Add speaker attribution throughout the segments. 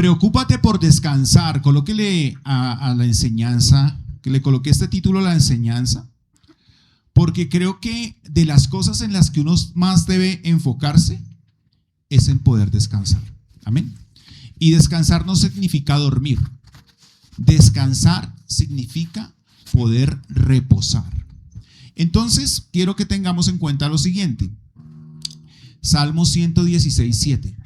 Speaker 1: Preocúpate por descansar. Colóquele a la enseñanza, que le coloqué este título a la enseñanza, porque creo que de las cosas en las que uno más debe enfocarse es en poder descansar. Amén. Y descansar no significa dormir. Descansar significa poder reposar. Entonces, quiero que tengamos en cuenta lo siguiente. Salmo 116:7.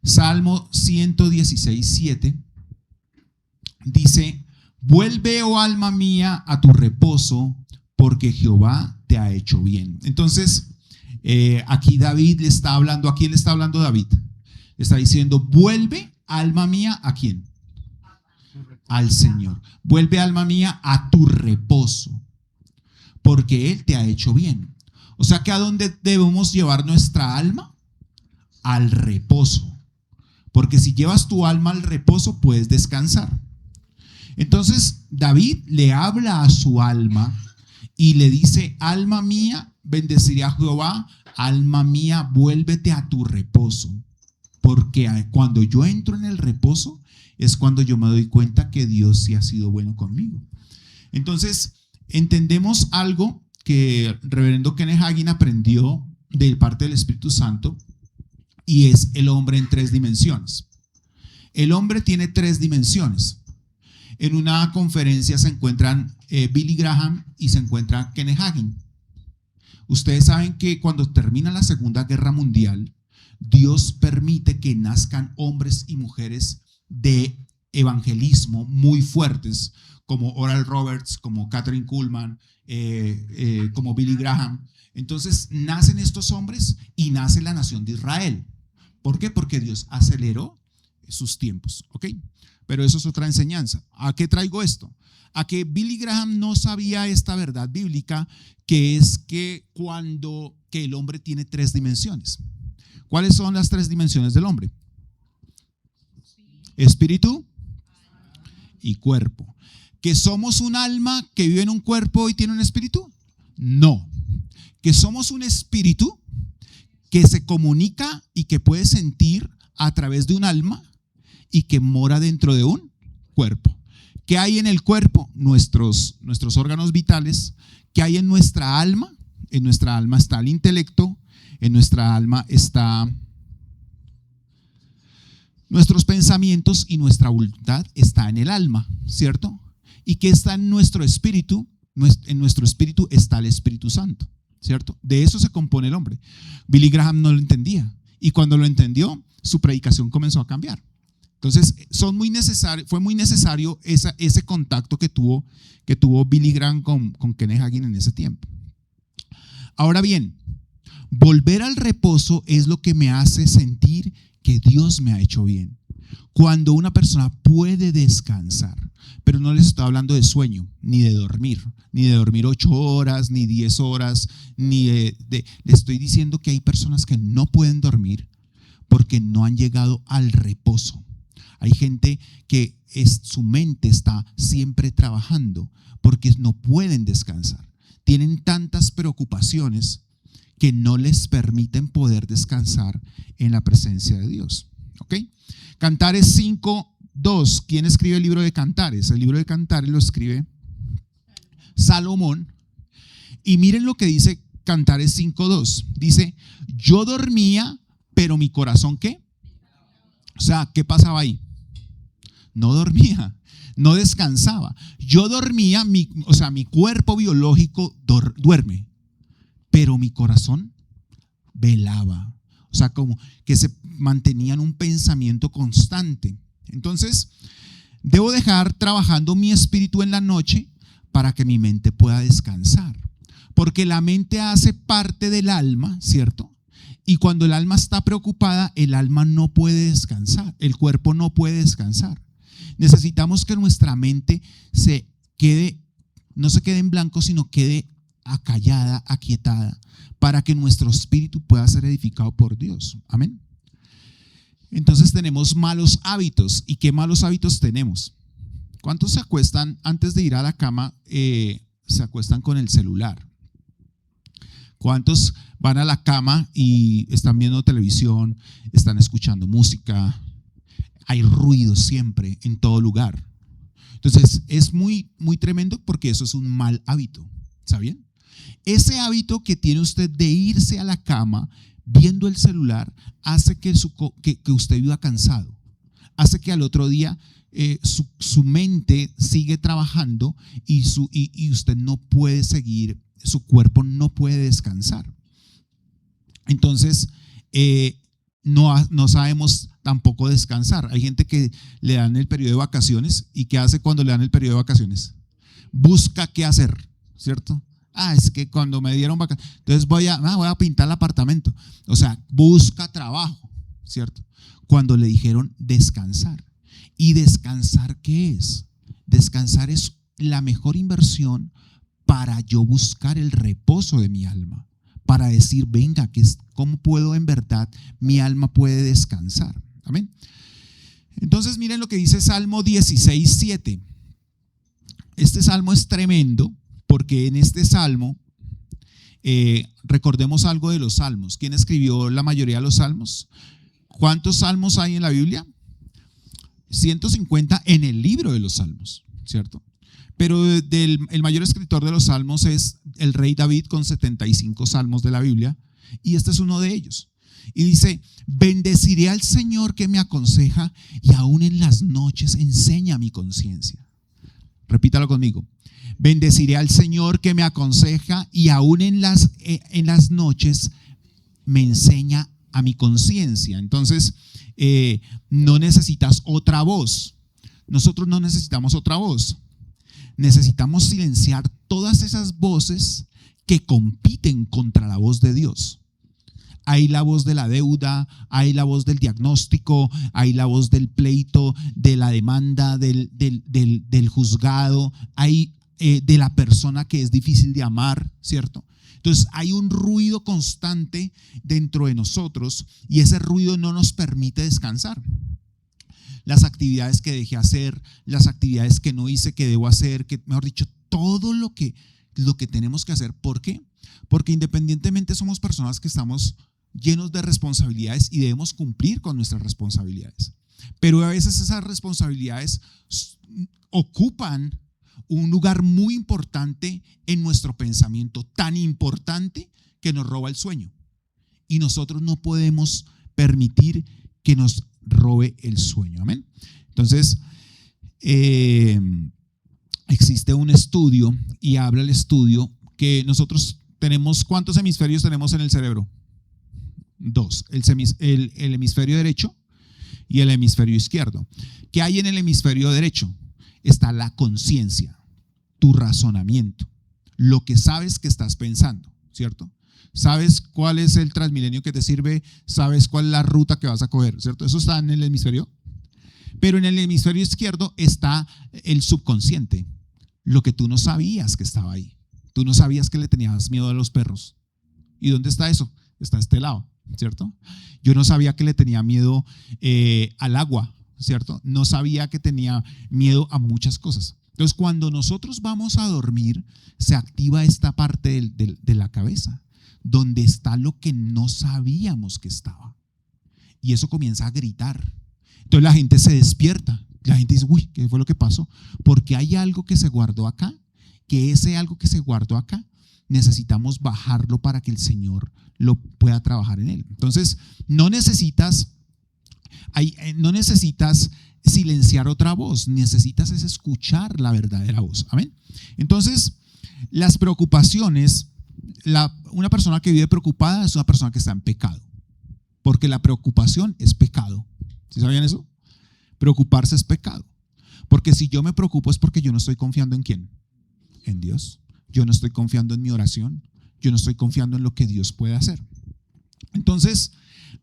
Speaker 1: Salmo 116:7 dice: vuelve, oh alma mía, a tu reposo, porque Jehová te ha hecho bien. Entonces, aquí David le está hablando. ¿A quién le está hablando David? Le está diciendo: vuelve, alma mía, ¿a quién? Al Señor. Vuelve, alma mía, a tu reposo, porque Él te ha hecho bien. O sea que ¿a dónde debemos llevar nuestra alma? Al reposo. Porque si llevas tu alma al reposo, puedes descansar. Entonces David le habla a su alma y le dice: alma mía, bendeciré a Jehová. Alma mía, vuélvete a tu reposo. Porque cuando yo entro en el reposo es cuando yo me doy cuenta que Dios sí ha sido bueno conmigo. Entonces entendemos algo que el reverendo Kenneth Hagin aprendió de parte del Espíritu Santo, y es el hombre en 3 dimensiones. El hombre tiene 3 dimensiones. En una conferencia se encuentran Billy Graham y se encuentra Kenneth Hagin. Ustedes saben que cuando termina la Segunda Guerra Mundial, Dios permite que nazcan hombres y mujeres de evangelismo muy fuertes, como Oral Roberts, como Kathryn Kuhlman, como Billy Graham. Entonces nacen estos hombres y nace la nación de Israel. ¿Por qué? Porque Dios aceleró sus tiempos, ¿ok? Pero eso es otra enseñanza. ¿A qué traigo esto? A que Billy Graham no sabía esta verdad bíblica, que es que el hombre tiene 3 dimensiones. ¿Cuáles son las 3 dimensiones del hombre? Espíritu y cuerpo. ¿Que somos un alma que vive en un cuerpo y tiene un espíritu? No. ¿Que somos un espíritu que se comunica y que puede sentir a través de un alma y que mora dentro de un cuerpo? ¿Qué hay en el cuerpo? Nuestros órganos vitales. ¿Qué hay en nuestra alma? En nuestra alma está el intelecto, en nuestra alma está nuestros pensamientos y nuestra voluntad está en el alma, ¿cierto? ¿Y qué está en nuestro espíritu? En nuestro espíritu está el Espíritu Santo, ¿cierto? De eso se compone el hombre. Billy Graham no lo entendía, y cuando lo entendió, su predicación comenzó a cambiar. Entonces fue muy necesario ese contacto que tuvo Billy Graham con Kenneth Hagin en ese tiempo. Ahora bien, volver al reposo es lo que me hace sentir que Dios me ha hecho bien. Cuando una persona puede descansar, pero no les estoy hablando de sueño, ni de dormir 8 horas, ni 10 horas, les estoy diciendo que hay personas que no pueden dormir porque no han llegado al reposo. Hay gente que su mente está siempre trabajando porque no pueden descansar. Tienen tantas preocupaciones que no les permiten poder descansar en la presencia de Dios. ¿Ok? Cantares 5:2. ¿Quién escribe el libro de Cantares? El libro de Cantares lo escribe Salomón. Y miren lo que dice Cantares 5:2. Dice: yo dormía, pero mi corazón, ¿qué? O sea, ¿qué pasaba ahí? No dormía, no descansaba. Yo dormía, mi cuerpo biológico duerme, pero mi corazón velaba. O sea, como que se mantenía en un pensamiento constante. Entonces, debo dejar trabajando mi espíritu en la noche para que mi mente pueda descansar. Porque la mente hace parte del alma, ¿cierto? Y cuando el alma está preocupada, el alma no puede descansar, el cuerpo no puede descansar. Necesitamos que nuestra mente no se quede en blanco, sino quede acallada, aquietada, para que nuestro espíritu pueda ser edificado por Dios. Amén. Entonces tenemos malos hábitos. ¿Y qué malos hábitos tenemos? ¿Cuántos se acuestan antes de ir a la cama? Se acuestan con el celular. ¿Cuántos van a la cama y están viendo televisión, están escuchando música? Hay ruido siempre, en todo lugar. Entonces, es muy, muy tremendo porque eso es un mal hábito, ¿saben? Ese hábito que tiene usted de irse a la cama viendo el celular hace que usted viva cansado, hace que al otro día su mente sigue trabajando y usted no puede seguir, su cuerpo no puede descansar. Entonces, no sabemos tampoco descansar. Hay gente que le dan el periodo de vacaciones y ¿qué hace cuando le dan el periodo de vacaciones? Busca qué hacer, ¿cierto? Es que cuando me dieron vacaciones, entonces voy a pintar el apartamento. O sea, busca trabajo, ¿cierto? Cuando le dijeron descansar. ¿Y descansar qué es? Descansar es la mejor inversión para yo buscar el reposo de mi alma. Para decir, venga, ¿cómo puedo en verdad, mi alma puede descansar? Amén. Entonces miren lo que dice Salmo 16:7. Este salmo es tremendo porque en este salmo, recordemos algo de los salmos. ¿Quién escribió la mayoría de los salmos? ¿Cuántos salmos hay en la Biblia? 150 en el libro de los salmos, ¿cierto? Pero el mayor escritor de los salmos es el rey David con 75 salmos de la Biblia y este es uno de ellos. Y dice, bendeciré al Señor que me aconseja y aún en las noches enseña mi conciencia. Repítalo conmigo. Bendeciré al Señor que me aconseja y aún en las noches me enseña a mi conciencia. Entonces, no necesitas otra voz. Nosotros no necesitamos otra voz. Necesitamos silenciar todas esas voces que compiten contra la voz de Dios. Hay la voz de la deuda, hay la voz del diagnóstico, hay la voz del pleito, de la demanda, del juzgado, hay de la persona que es difícil de amar, ¿cierto? Entonces hay un ruido constante dentro de nosotros y ese ruido no nos permite descansar. Las actividades que dejé hacer, las actividades que no hice, que debo hacer, que mejor dicho, todo lo que tenemos que hacer. ¿Por qué? Porque independientemente somos personas que estamos llenos de responsabilidades y debemos cumplir con nuestras responsabilidades. Pero a veces esas responsabilidades ocupan un lugar muy importante en nuestro pensamiento, tan importante que nos roba el sueño. Y nosotros no podemos permitir que nos robe el sueño. Amén. Entonces, existe un estudio y habla el estudio que nosotros tenemos, ¿cuántos hemisferios tenemos en el cerebro? 2, el hemisferio derecho y el hemisferio izquierdo. ¿Qué hay en el hemisferio derecho? Está la conciencia, tu razonamiento, lo que sabes que estás pensando, ¿cierto? Sabes cuál es el Transmilenio que te sirve, sabes cuál es la ruta que vas a coger, ¿cierto? Eso está en el hemisferio. Pero en el hemisferio izquierdo está el subconsciente, lo que tú no sabías que estaba ahí. Tú no sabías que le tenías miedo a los perros. ¿Y dónde está eso? Está a este lado, ¿cierto? Yo no sabía que le tenía miedo al agua, ¿cierto? No sabía que tenía miedo a muchas cosas. Entonces, cuando nosotros vamos a dormir, se activa esta parte de la cabeza, donde está lo que no sabíamos que estaba. Y eso comienza a gritar. Entonces la gente se despierta. La gente dice, uy, ¿qué fue lo que pasó? Porque hay algo que se guardó acá, que ese algo que se guardó acá, necesitamos bajarlo para que el Señor lo pueda trabajar en él. Entonces, no necesitas silenciar otra voz, necesitas es escuchar la verdadera voz. Amén. Entonces, las preocupaciones, una persona que vive preocupada es una persona que está en pecado, porque la preocupación es pecado. ¿Sí sabían eso? Preocuparse es pecado, porque si yo me preocupo es porque yo no estoy confiando en ¿quién? En Dios. Yo no estoy confiando en mi oración, yo no estoy confiando en lo que Dios puede hacer. Entonces,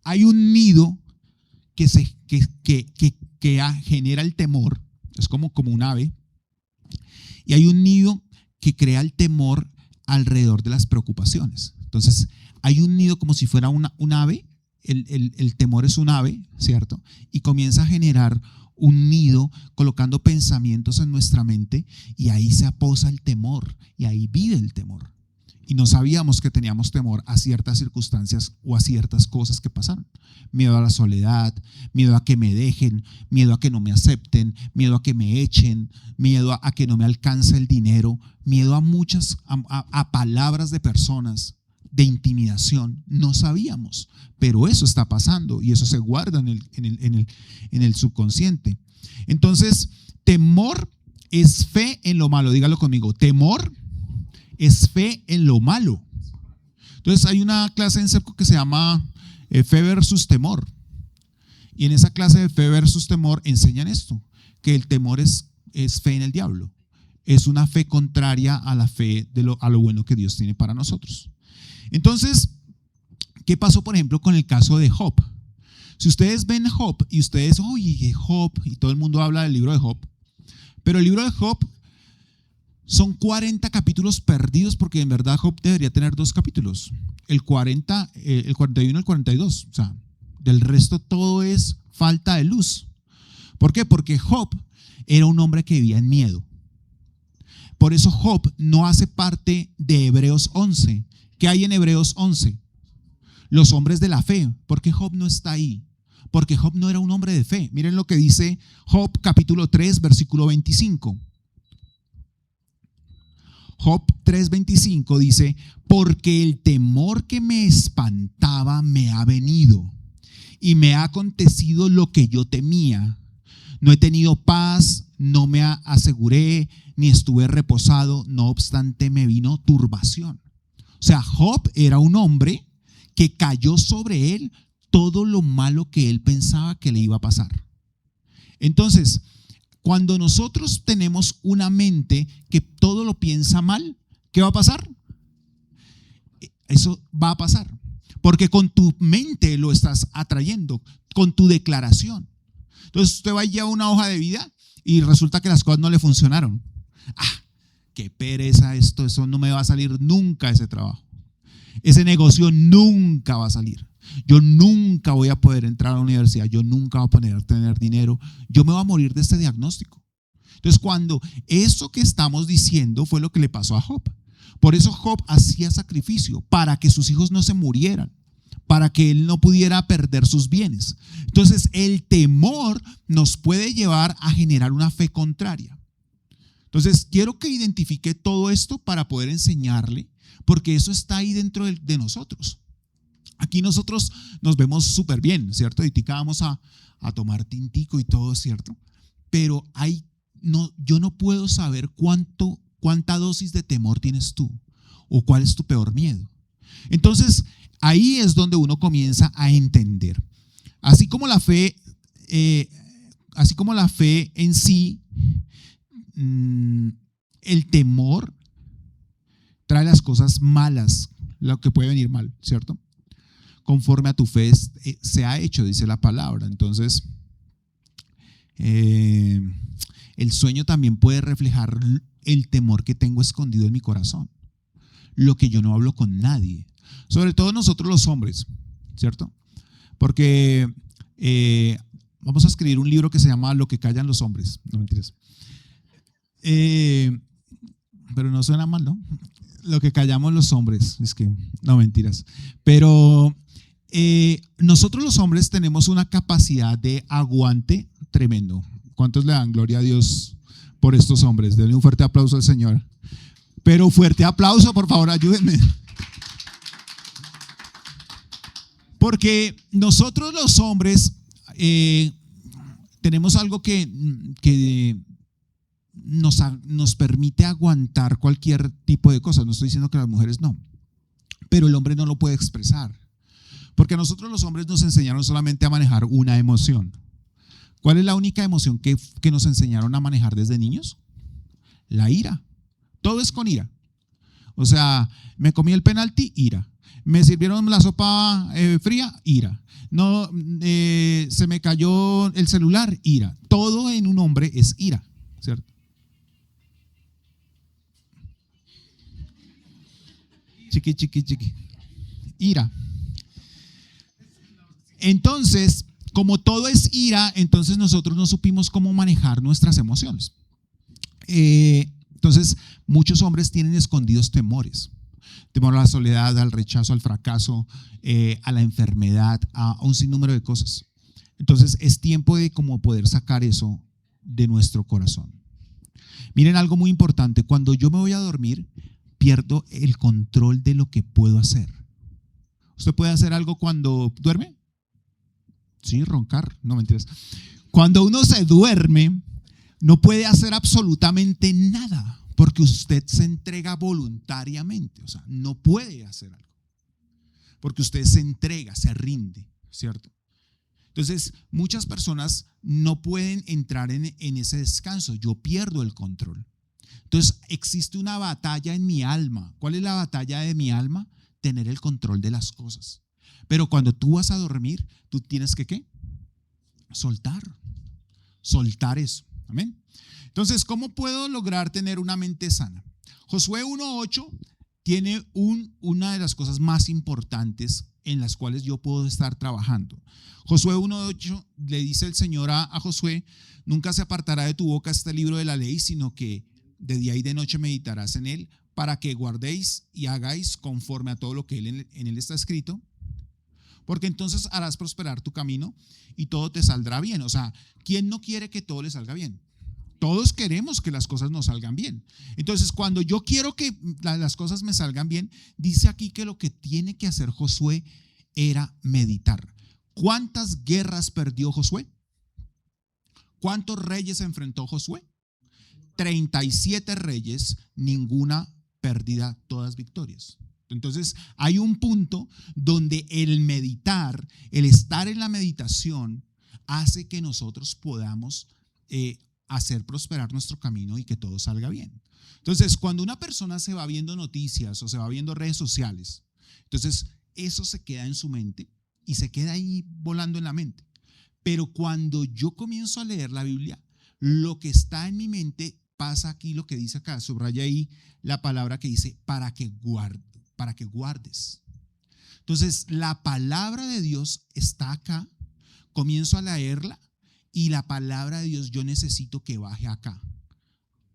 Speaker 1: hay un nido que genera el temor, es como un ave, y hay un nido que crea el temor alrededor de las preocupaciones. Entonces, hay un nido como si fuera un ave, el temor es un ave, ¿cierto? Y comienza a generar un nido colocando pensamientos en nuestra mente y ahí se aposa el temor y ahí vive el temor. y no sabíamos que teníamos temor a ciertas circunstancias o a ciertas cosas que pasaron. Miedo a la soledad, miedo a que me dejen, miedo a que no me acepten, miedo a que me echen, miedo a que no me alcance el dinero, miedo a a palabras de personas, de intimidación. No sabíamos, pero eso está pasando y eso se guarda en el subconsciente. Entonces, temor es fe en lo malo. Dígalo conmigo, temor es fe en lo malo. Entonces hay una clase en CEPCO que se llama fe versus temor. Y en esa clase de fe versus temor enseñan esto, que el temor es fe en el diablo. Es una fe contraria a la fe a lo bueno que Dios tiene para nosotros. Entonces, ¿qué pasó, por ejemplo, con el caso de Job? Si ustedes ven Job y ustedes, oye, Job, y todo el mundo habla del libro de Job, pero el libro de Job son 40 capítulos perdidos, porque en verdad Job debería tener 2 capítulos, el 41 y el 42. O sea, del resto todo es falta de luz. ¿Por qué? Porque Job era un hombre que vivía en miedo. Por eso Job no hace parte de Hebreos 11. ¿Qué hay en Hebreos 11? Los hombres de la fe. ¿Por qué Job no está ahí? Porque Job no era un hombre de fe. Miren lo que dice Job capítulo 3, versículo 25. Job 3:25 dice: porque el temor que me espantaba me ha venido y me ha acontecido lo que yo temía. No he tenido paz, no me aseguré, ni estuve reposado, no obstante me vino turbación. O sea, Job era un hombre que cayó sobre él todo lo malo que él pensaba que le iba a pasar. Entonces, cuando nosotros tenemos una mente que todo lo piensa mal, ¿qué va a pasar? Eso va a pasar, porque con tu mente lo estás atrayendo, con tu declaración. Entonces usted va y lleva una hoja de vida y resulta que las cosas no le funcionaron. Qué pereza esto, eso no me va a salir nunca, ese trabajo. Ese negocio nunca va a salir. Yo nunca voy a poder entrar a la universidad, yo nunca voy a poder tener dinero, yo me voy a morir de este diagnóstico. Entonces, cuando eso que estamos diciendo fue lo que le pasó a Job. Por eso Job hacía sacrificio, para que sus hijos no se murieran, para que él no pudiera perder sus bienes. Entonces, el temor nos puede llevar a generar una fe contraria. Entonces, quiero que identifique todo esto para poder enseñarle, porque eso está ahí dentro de nosotros. Aquí nosotros nos vemos súper bien, ¿cierto? Ahorita vamos a tomar tintico y todo, ¿cierto? Pero yo no puedo saber cuánta dosis de temor tienes tú o cuál es tu peor miedo. Entonces, ahí es donde uno comienza a entender. Así como la fe en sí, el temor trae las cosas malas, lo que puede venir mal, ¿cierto? Conforme a tu fe se ha hecho, dice la palabra. Entonces, el sueño también puede reflejar el temor que tengo escondido en mi corazón, lo que yo no hablo con nadie, sobre todo nosotros los hombres, ¿cierto? Porque vamos a escribir un libro que se llama Lo que callan los hombres. No, mentiras. Pero no suena mal, ¿no? Lo que callamos los hombres, es que, no, mentiras. Pero nosotros los hombres tenemos una capacidad de aguante tremendo. ¿Cuántos le dan gloria a Dios por estos hombres? Denle un fuerte aplauso al Señor. Pero fuerte aplauso, por favor, ayúdenme. Porque nosotros los hombres tenemos algo que nos permite aguantar cualquier tipo de cosas. No estoy diciendo que las mujeres no, pero el hombre no lo puede expresar. Porque a nosotros los hombres nos enseñaron solamente a manejar una emoción. ¿Cuál es la única emoción que nos enseñaron a manejar desde niños? La ira. Todo es con ira. O sea, me comí el penalti, ira. Me sirvieron la sopa fría, ira. No, se me cayó el celular, ira. Todo en un hombre es ira, ¿cierto? Chiqui. Ira. Entonces, como todo es ira, entonces nosotros no supimos cómo manejar nuestras emociones. Entonces, muchos hombres tienen escondidos temores. temor a la soledad, al rechazo, al fracaso, a la enfermedad, a un sinnúmero de cosas. Entonces es tiempo de como poder sacar eso de nuestro corazón. Miren algo muy importante, cuando yo me voy a dormir, pierdo el control de lo que puedo hacer. ¿Usted puede hacer algo cuando duerme? Sí, roncar, no mentiras. Cuando uno se duerme, no puede hacer absolutamente nada, porque usted se entrega voluntariamente, o sea, no puede hacer algo, porque usted se entrega, se rinde, ¿cierto? Entonces, muchas personas no pueden entrar en ese descanso. Yo pierdo el control. Entonces, existe una batalla en mi alma. ¿Cuál es la batalla de mi alma? Tener el control de las cosas. Pero cuando tú vas a dormir, tú tienes que ¿qué? Soltar eso. Amén. Entonces, ¿cómo puedo lograr tener una mente sana? Josué 1:8 tiene una de las cosas más importantes en las cuales yo puedo estar trabajando. Josué 1:8 le dice el Señor a Josué: nunca se apartará de tu boca este libro de la ley, sino que de día y de noche meditarás en él, para que guardéis y hagáis conforme a todo lo que en él está escrito, porque entonces harás prosperar tu camino y todo te saldrá bien. O sea, ¿quién no quiere que todo le salga bien? Todos queremos que las cosas nos salgan bien. Entonces, cuando yo quiero que las cosas me salgan bien, dice aquí que lo que tiene que hacer Josué era meditar. ¿Cuántas guerras perdió Josué? ¿Cuántos reyes enfrentó Josué? 37 reyes, ninguna pérdida, todas victorias. Entonces, hay un punto donde el meditar, el estar en la meditación, hace que nosotros podamos hacer prosperar nuestro camino y que todo salga bien. Entonces, cuando una persona se va viendo noticias o se va viendo redes sociales, entonces eso se queda en su mente y se queda ahí volando en la mente. Pero cuando yo comienzo a leer la Biblia, lo que está en mi mente pasa aquí, lo que dice acá, subraya ahí la palabra que dice para que guardes. Entonces, la palabra de Dios está acá, comienzo a leerla. Y la palabra de Dios yo necesito que baje acá,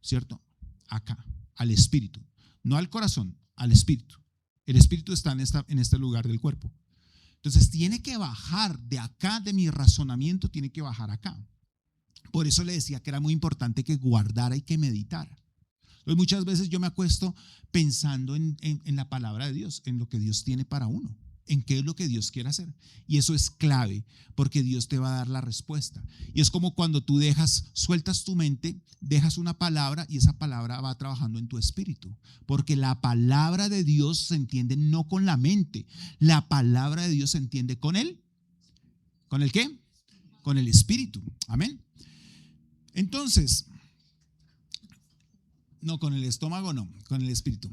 Speaker 1: ¿cierto? Acá, al espíritu, no al corazón, al espíritu. El espíritu está en este lugar del cuerpo. Entonces tiene que bajar de acá, de mi razonamiento, tiene que bajar acá. Por eso le decía que era muy importante que guardara y que meditara. Entonces, muchas veces yo me acuesto pensando en la palabra de Dios, en lo que Dios tiene para uno, en qué es lo que Dios quiere hacer. Y eso es clave, porque Dios te va a dar la respuesta. Y es como cuando tú sueltas tu mente, dejas una palabra y esa palabra va trabajando en tu espíritu. Porque la palabra de Dios se entiende no con la mente, la palabra de Dios se entiende con él. ¿Con el qué? Con el espíritu. Amén. Entonces, no, con el estómago no, con el espíritu.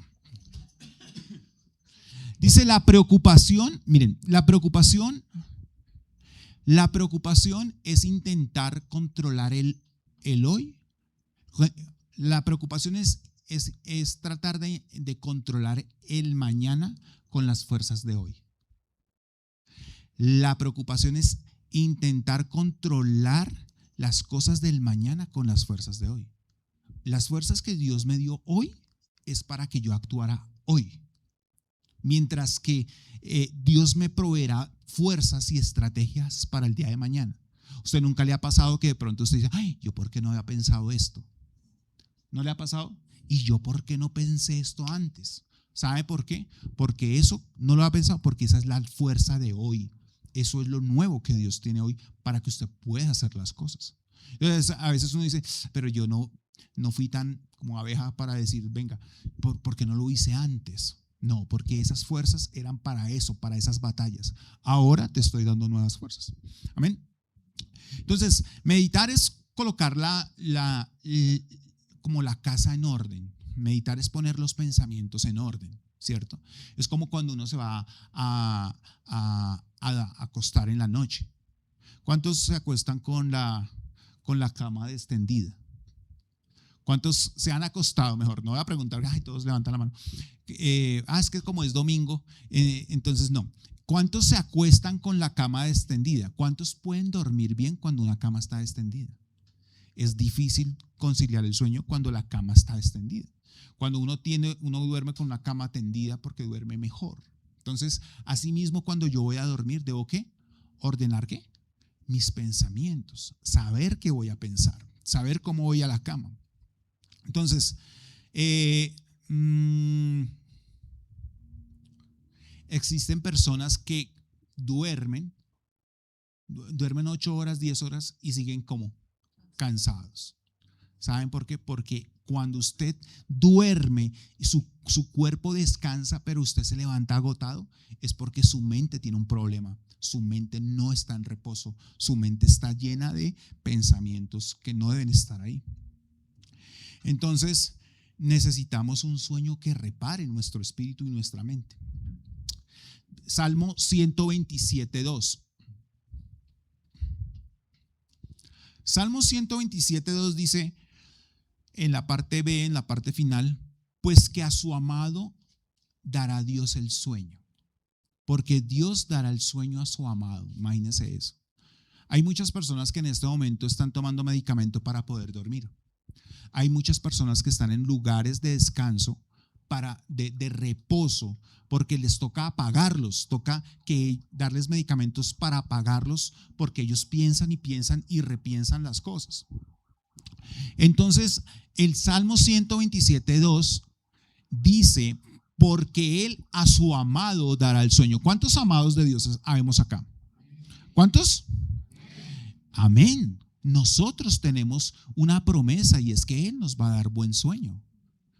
Speaker 1: Dice la preocupación, miren, la preocupación es intentar controlar el hoy. La preocupación es tratar de controlar el mañana con las fuerzas de hoy. La preocupación es intentar controlar las cosas del mañana con las fuerzas de hoy. Las fuerzas que Dios me dio hoy es para que yo actuara hoy. Mientras que Dios me proveerá fuerzas y estrategias para el día de mañana. ¿Usted nunca le ha pasado que de pronto usted dice: ay, yo por qué no había pensado esto? ¿No le ha pasado? ¿Y yo por qué no pensé esto antes? ¿Sabe por qué? Porque eso no lo ha pensado, porque esa es la fuerza de hoy. Eso es lo nuevo que Dios tiene hoy para que usted pueda hacer las cosas. Entonces, a veces uno dice: pero yo no fui tan como abeja para decir, venga, ¿por qué no lo hice antes? No, porque esas fuerzas eran para eso, para esas batallas. Ahora te estoy dando nuevas fuerzas. Amén. Entonces, meditar es colocar como la casa en orden. Meditar es poner los pensamientos en orden, ¿cierto? Es como cuando uno se va a acostar en la noche. ¿Cuántos se acuestan con la cama extendida? ¿Cuántos se han acostado? Mejor, no voy a preguntar, ay, todos levantan la mano. Es que como es domingo, entonces no. ¿Cuántos se acuestan con la cama extendida? ¿Cuántos pueden dormir bien cuando una cama está extendida? Es difícil conciliar el sueño cuando la cama está extendida. Cuando uno duerme con una cama tendida porque duerme mejor. Entonces, asimismo, cuando yo voy a dormir, ¿debo qué? Ordenar ¿qué? Mis pensamientos, saber qué voy a pensar, saber cómo voy a la cama. Entonces, existen personas que duermen 8 horas, 10 horas y siguen como cansados. ¿Saben por qué? Porque cuando usted duerme y su cuerpo descansa, pero usted se levanta agotado, es porque su mente tiene un problema. Su mente no está en reposo. Su mente está llena de pensamientos que no deben estar ahí. Entonces, necesitamos un sueño que repare nuestro espíritu y nuestra mente. Salmo 127:2. Salmo 127:2 dice en la parte B, en la parte final, pues que a su amado dará Dios el sueño, porque Dios dará el sueño a su amado. Imagínense eso. Hay muchas personas que en este momento están tomando medicamento para poder dormir. Hay muchas personas que están en lugares de descanso, de reposo, porque les toca apagarlos, toca darles medicamentos para apagarlos, porque ellos piensan y repiensan las cosas. Entonces, el Salmo 127:2 dice, porque Él a su amado dará el sueño. ¿Cuántos amados de Dios habemos acá? ¿Cuántos? Amén. Nosotros tenemos una promesa y es que Él nos va a dar buen sueño.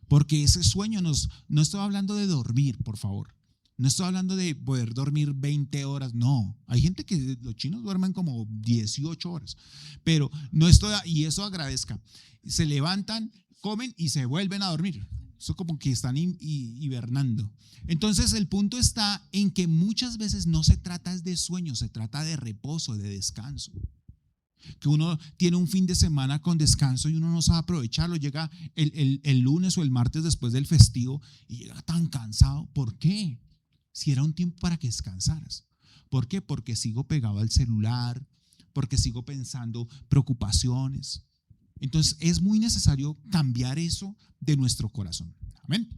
Speaker 1: Porque ese sueño no estoy hablando de dormir, por favor. No estoy hablando de poder dormir 20 horas, no. Hay gente que los chinos duermen como 18 horas, pero no estoy, y eso agradezca. Se levantan, comen y se vuelven a dormir. Eso como que están hibernando. Entonces el punto está en que muchas veces no se trata de sueño, se trata de reposo, de descanso. Que uno tiene un fin de semana con descanso y uno no sabe aprovecharlo, llega el lunes o el martes después del festivo y llega tan cansado. ¿Por qué? Si era un tiempo para que descansaras. ¿Por qué? Porque sigo pegado al celular, porque sigo pensando preocupaciones. Entonces es muy necesario cambiar eso de nuestro corazón. Amén.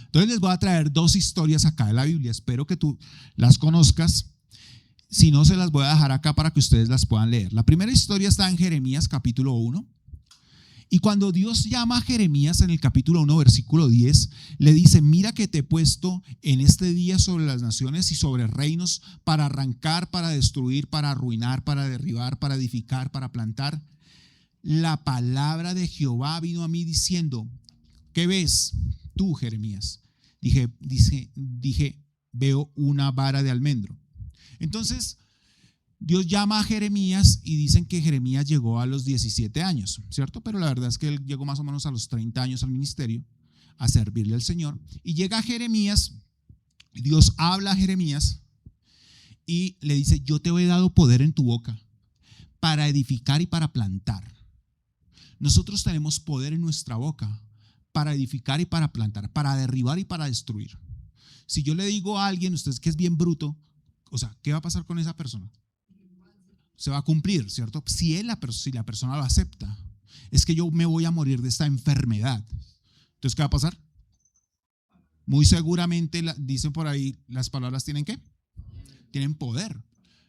Speaker 1: Entonces les voy a traer 2 historias acá de la Biblia. Espero que tú las conozcas. Si no, se las voy a dejar acá para que ustedes las puedan leer. La primera historia está en Jeremías capítulo 1. Y cuando Dios llama a Jeremías en el capítulo 1, versículo 10, le dice, mira que te he puesto en este día sobre las naciones y sobre reinos para arrancar, para destruir, para arruinar, para derribar, para edificar, para plantar. La palabra de Jehová vino a mí diciendo, ¿qué ves tú, Jeremías? Dije, veo una vara de almendro. Entonces, Dios llama a Jeremías y dicen que Jeremías llegó a los 17 años, ¿cierto? Pero la verdad es que él llegó más o menos a los 30 años al ministerio a servirle al Señor. Y llega Jeremías, Dios habla a Jeremías y le dice, yo te he dado poder en tu boca para edificar y para plantar. Nosotros tenemos poder en nuestra boca para edificar y para plantar, para derribar y para destruir. Si yo le digo a alguien, usted que es bien bruto, o sea, ¿qué va a pasar con esa persona? Se va a cumplir, ¿cierto? Si la persona lo acepta, es que yo me voy a morir de esta enfermedad. Entonces, ¿qué va a pasar? Muy seguramente, dicen por ahí, las palabras tienen ¿qué? Tienen poder.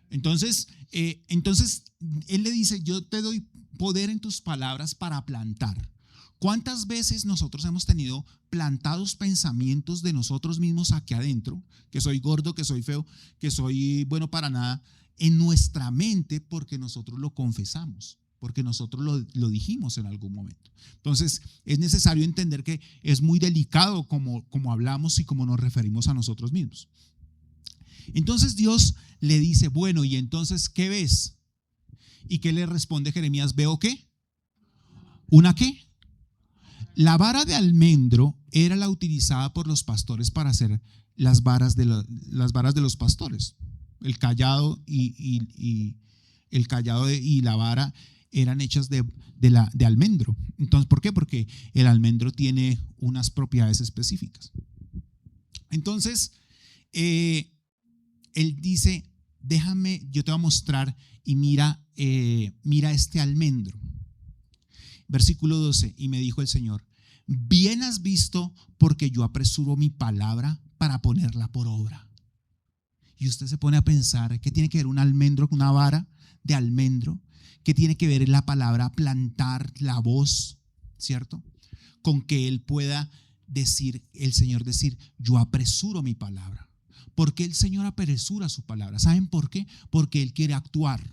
Speaker 1: Entonces, él le dice, yo te doy poder en tus palabras para plantar. ¿Cuántas veces nosotros hemos tenido plantados pensamientos de nosotros mismos aquí adentro? Que soy gordo, que soy feo, que soy bueno para nada, en nuestra mente porque nosotros lo confesamos, porque nosotros lo dijimos en algún momento. Entonces, es necesario entender que es muy delicado como hablamos y como nos referimos a nosotros mismos. Entonces Dios le dice, bueno, ¿y entonces qué ves? ¿Y qué le responde Jeremías? ¿Veo qué? ¿Una qué? La vara de almendro era la utilizada por los pastores para hacer las varas de los pastores. El callado y la vara eran hechas de almendro. Entonces, ¿por qué? Porque el almendro tiene unas propiedades específicas. Entonces, él dice, déjame, yo te voy a mostrar y mira este almendro. Versículo 12, y me dijo el Señor, Bien has visto, porque yo apresuro mi palabra para ponerla por obra. Y usted se pone a pensar, ¿qué tiene que ver un almendro con una vara de almendro? ¿Qué tiene que ver la palabra plantar, la voz, ¿cierto? Con que él pueda decir, el Señor decir, yo apresuro mi palabra. ¿Por qué el Señor apresura su palabra? ¿Saben por qué? Porque Él quiere actuar.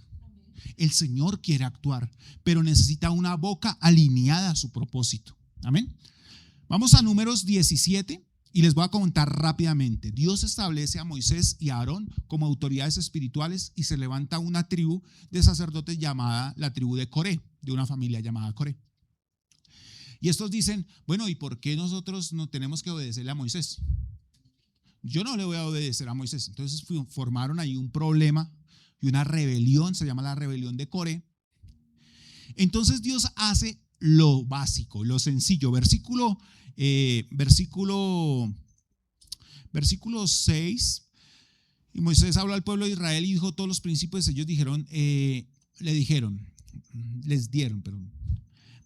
Speaker 1: El Señor quiere actuar, pero necesita una boca alineada a su propósito. Amén. Vamos a Números 17 y les voy a contar rápidamente. Dios establece a Moisés y a Aarón como autoridades espirituales y se levanta una tribu de sacerdotes llamada la tribu de Coré, de una familia llamada Coré. Y estos dicen, bueno, ¿y por qué nosotros no tenemos que obedecerle a Moisés? Yo no le voy a obedecer a Moisés. Entonces formaron ahí un problema y una rebelión, se llama la rebelión de Coré. Entonces Dios hace lo básico, lo sencillo. Versículo 6. Y Moisés habló al pueblo de Israel y dijo todos los principios. Ellos les dieron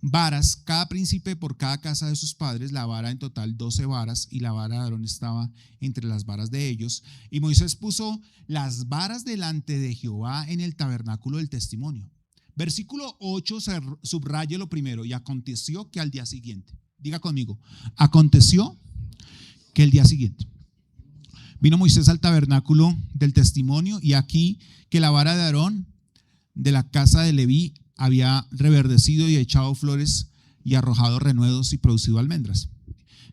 Speaker 1: varas, cada príncipe por cada casa de sus padres, la vara en total 12 varas, y la vara de Aarón estaba entre las varas de ellos. Y Moisés puso las varas delante de Jehová en el tabernáculo del testimonio. Versículo 8, se subraye lo primero, y aconteció que al día siguiente, diga conmigo, aconteció que el día siguiente vino Moisés al tabernáculo del testimonio, y aquí que la vara de Aarón de la casa de Leví había reverdecido y echado flores y arrojado renuevos y producido almendras.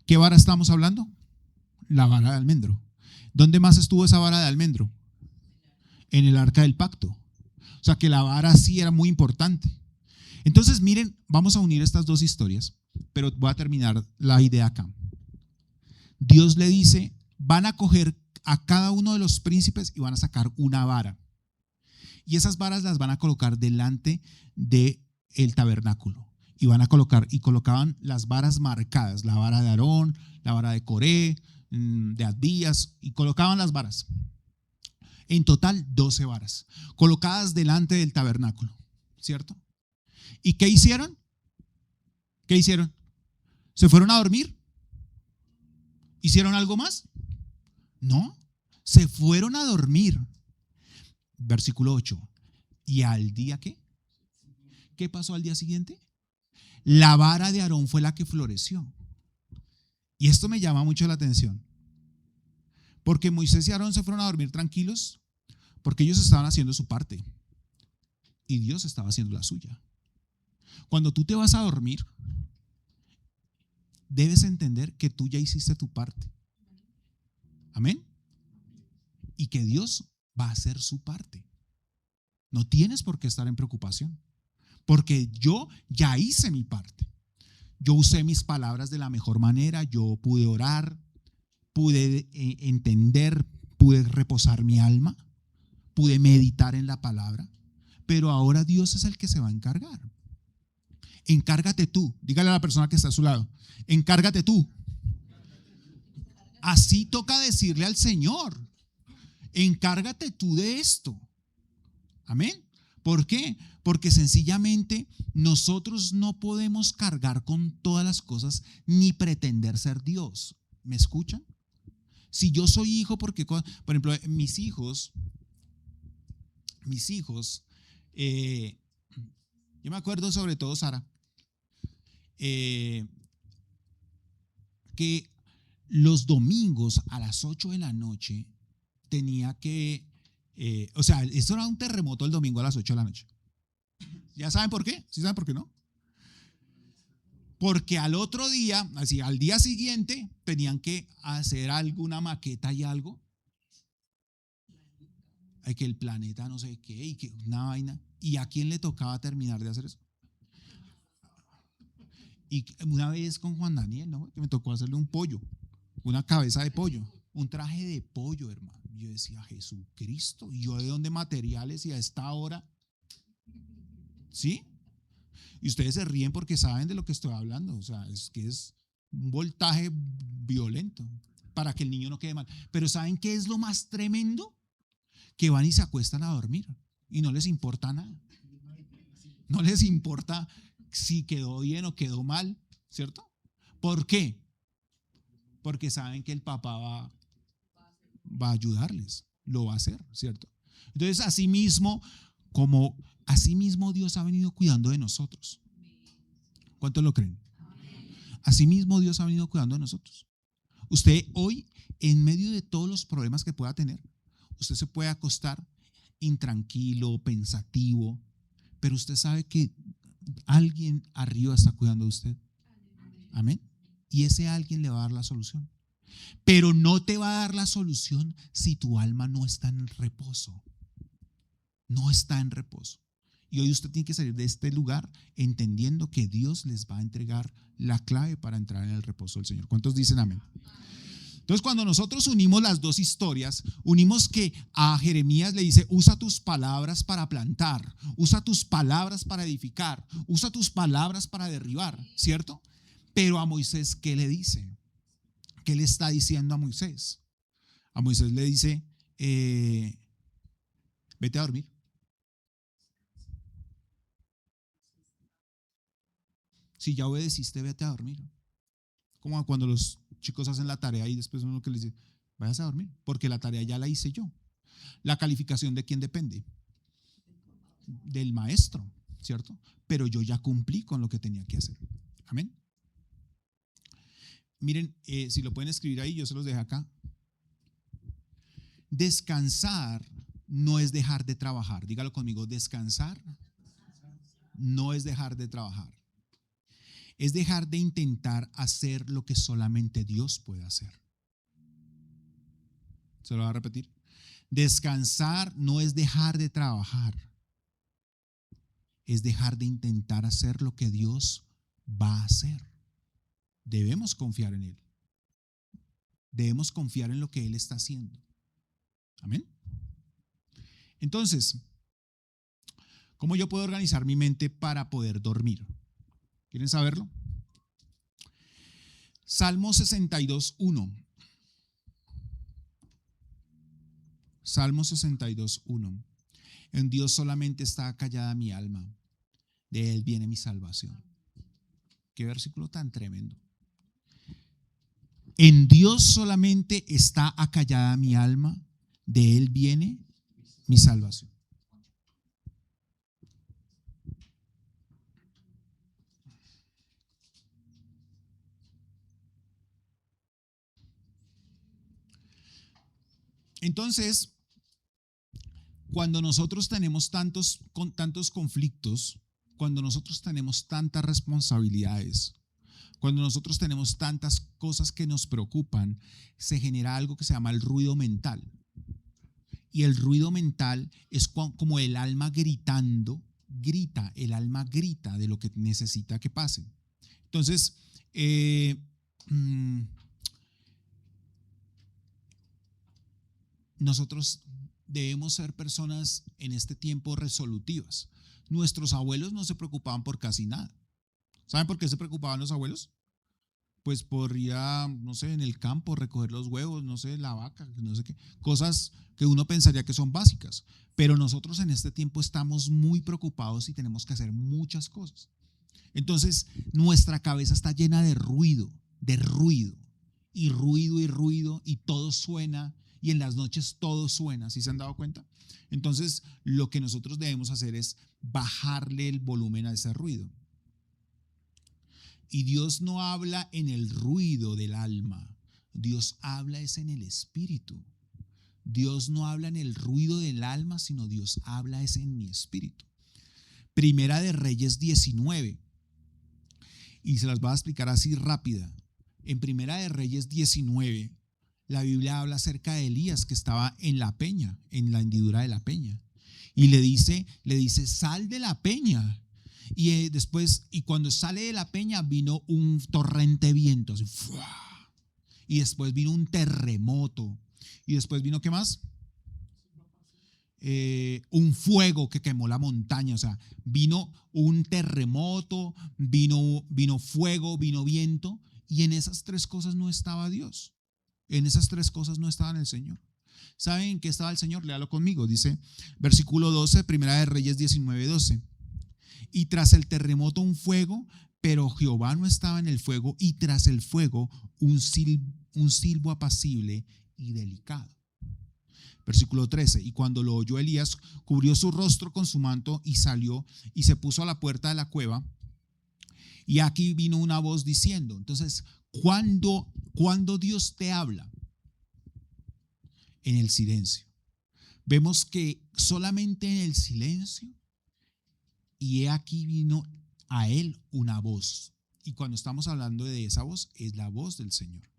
Speaker 1: ¿Qué vara estamos hablando? La vara de almendro. ¿Dónde más estuvo esa vara de almendro? En el arca del pacto. O sea que la vara sí era muy importante. Entonces miren, vamos a unir estas dos historias, pero voy a terminar la idea acá. Dios le dice, van a coger a cada uno de los príncipes y van a sacar una vara. Y esas varas las van a colocar delante del tabernáculo. Y van a colocaban las varas marcadas, la vara de Aarón, la vara de Coré, de Abdías, y colocaban las varas. En total 12 varas, colocadas delante del tabernáculo, ¿cierto? ¿Y qué hicieron? ¿Qué hicieron? ¿Se fueron a dormir? ¿Hicieron algo más? No, se fueron a dormir. Versículo 8. ¿Y al día qué? ¿Qué pasó al día siguiente? La vara de Aarón fue la que floreció. Y esto me llama mucho la atención. Porque Moisés y Aarón se fueron a dormir tranquilos porque ellos estaban haciendo su parte y Dios estaba haciendo la suya. Cuando tú te vas a dormir, debes entender que tú ya hiciste tu parte. Amén. Y que Dios va a hacer su parte. No tienes por qué estar en preocupación, porque yo ya hice mi parte. Yo usé mis palabras de la mejor manera, yo pude orar, pude entender, pude reposar mi alma, pude meditar en la palabra, pero ahora Dios es el que se va a encargar. Encárgate tú, dígale a la persona que está a su lado, encárgate tú. Así toca decirle al Señor, encárgate tú de esto. Amén. ¿Por qué? Porque sencillamente nosotros no podemos cargar con todas las cosas ni pretender ser Dios. ¿Me escuchan? Si yo soy hijo, porque, por ejemplo, mis hijos, yo me acuerdo sobre todo Sara, que los domingos a las 8 de la noche tenía que, esto era un terremoto el domingo a las 8 de la noche. ¿Ya saben por qué? ¿Sí saben por qué no? Porque al otro día, así al día siguiente, tenían que hacer alguna maqueta y algo. Hay que el planeta no sé qué, y que una vaina. ¿Y a quién le tocaba terminar de hacer eso? Y una vez con Juan Daniel, ¿no? Que me tocó hacerle un pollo, una cabeza de pollo, un traje de pollo, hermano. Yo decía, Jesucristo, ¿y yo de dónde materiales y a esta hora? ¿Sí? Y ustedes se ríen porque saben de lo que estoy hablando. O sea, es que es un voltaje violento para que el niño no quede mal. Pero ¿saben qué es lo más tremendo? Que van y se acuestan a dormir y no les importa nada. No les importa si quedó bien o quedó mal, ¿cierto? ¿Por qué? Porque saben que el papá va a ayudarles, lo va a hacer, ¿cierto? Entonces, asimismo Dios ha venido cuidando de nosotros. ¿Cuántos lo creen? Asimismo Dios ha venido cuidando de nosotros. Usted hoy, en medio de todos los problemas que pueda tener, usted se puede acostar intranquilo, pensativo, pero usted sabe que alguien arriba está cuidando de usted. Amén. Y ese alguien le va a dar la solución. Pero no te va a dar la solución si tu alma no está en reposo. No está en reposo. Y hoy usted tiene que salir de este lugar entendiendo que Dios les va a entregar la clave para entrar en el reposo del Señor. ¿Cuántos dicen amén? Entonces, cuando nosotros unimos las dos historias, unimos que a Jeremías le dice: usa tus palabras para plantar, usa tus palabras para edificar, usa tus palabras para derribar, ¿cierto? Pero a Moisés, ¿qué le dice? ¿Qué le está diciendo a Moisés? A Moisés le dice: vete a dormir. Si ya obedeciste, vete a dormir. Como cuando los chicos hacen la tarea y después uno que les dice: váyase a dormir, porque la tarea ya la hice yo. La calificación, ¿de quién depende? Del maestro, ¿cierto? Pero yo ya cumplí con lo que tenía que hacer. Amén. Miren, si lo pueden escribir ahí, yo se los dejo acá. Descansar no es dejar de trabajar. Dígalo conmigo: descansar no es dejar de trabajar. Es dejar de intentar hacer lo que solamente Dios puede hacer. ¿Se lo voy a repetir? Descansar no es dejar de trabajar. Es dejar de intentar hacer lo que Dios va a hacer. Debemos confiar en Él. Debemos confiar en lo que Él está haciendo. Amén. Entonces, ¿cómo yo puedo organizar mi mente para poder dormir? ¿Quieren saberlo? Salmo 62:1. Salmo 62:1. En Dios solamente está callada mi alma, de Él viene mi salvación. Qué versículo tan tremendo. En Dios solamente está acallada mi alma, de Él viene mi salvación. Entonces, cuando nosotros tenemos tantos conflictos, cuando nosotros tenemos tantas responsabilidades, cuando nosotros tenemos tantas cosas que nos preocupan, se genera algo que se llama el ruido mental. Y el ruido mental es como el alma gritando, el alma grita de lo que necesita que pase. Entonces, nosotros debemos ser personas en este tiempo resolutivas. Nuestros abuelos no se preocupaban por casi nada. ¿Saben por qué se preocupaban los abuelos? Pues por ir a, no sé, en el campo, recoger los huevos, no sé, la vaca, no sé qué. Cosas que uno pensaría que son básicas. Pero nosotros en este tiempo estamos muy preocupados y tenemos que hacer muchas cosas. Entonces, nuestra cabeza está llena de ruido, y todo suena. Y en las noches todo suena, ¿sí se han dado cuenta? Entonces, lo que nosotros debemos hacer es bajarle el volumen a ese ruido. Y Dios no habla en el ruido del alma, Dios habla es en el espíritu. Dios no habla en el ruido del alma, sino Dios habla es en mi espíritu. Primera de Reyes 19. Y se las voy a explicar así rápida. En Primera de Reyes 19, la Biblia habla acerca de Elías que estaba en la peña, en la hendidura de la peña. Y le dice, sal de la peña. Y cuando sale de la peña vino un torrente de viento. Así, y después vino un terremoto. Y después vino, ¿qué más? Un fuego que quemó la montaña. O sea, vino un terremoto, vino fuego, vino viento. Y en esas tres cosas no estaba Dios. En esas tres cosas no estaba el Señor. ¿Saben en qué estaba el Señor? Léalo conmigo. Dice, versículo 12, Primera de Reyes 19:12. Y tras el terremoto un fuego, Pero Jehová no estaba en el fuego y tras el fuego un silbo apacible y delicado. Versículo 13, y cuando lo oyó Elías, cubrió su rostro con su manto y salió y se puso a la puerta de la cueva. Y aquí vino una voz diciendo, entonces, cuando Dios te habla, en el silencio. Vemos que solamente en el silencio, y he aquí vino a él una voz. Y cuando estamos hablando de esa voz, es la voz del Señor.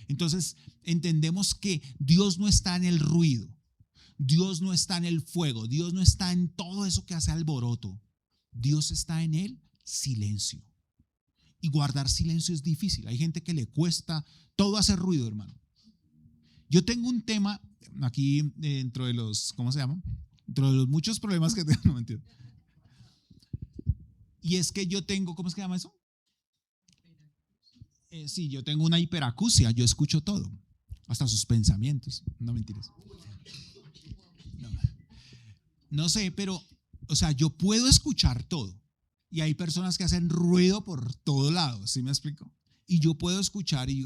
Speaker 1: Entonces, entendemos que Dios no está en el ruido, Dios no está en el fuego, Dios no está en todo eso que hace alboroto. Dios está en el silencio. Y guardar silencio es difícil. Hay gente que le cuesta, todo hace ruido, hermano. Yo tengo un tema aquí dentro de los, ¿cómo se llama? Dentro de los muchos problemas que tengo, no me entiendo. Y es que yo tengo, ¿cómo es que se llama eso? Sí, yo tengo una hiperacusia, yo escucho todo, hasta sus pensamientos, no mentiras. No, no sé, pero, o sea, yo puedo escuchar todo. Y hay personas que hacen ruido por todo lado, ¿sí me explico? Y yo puedo escuchar y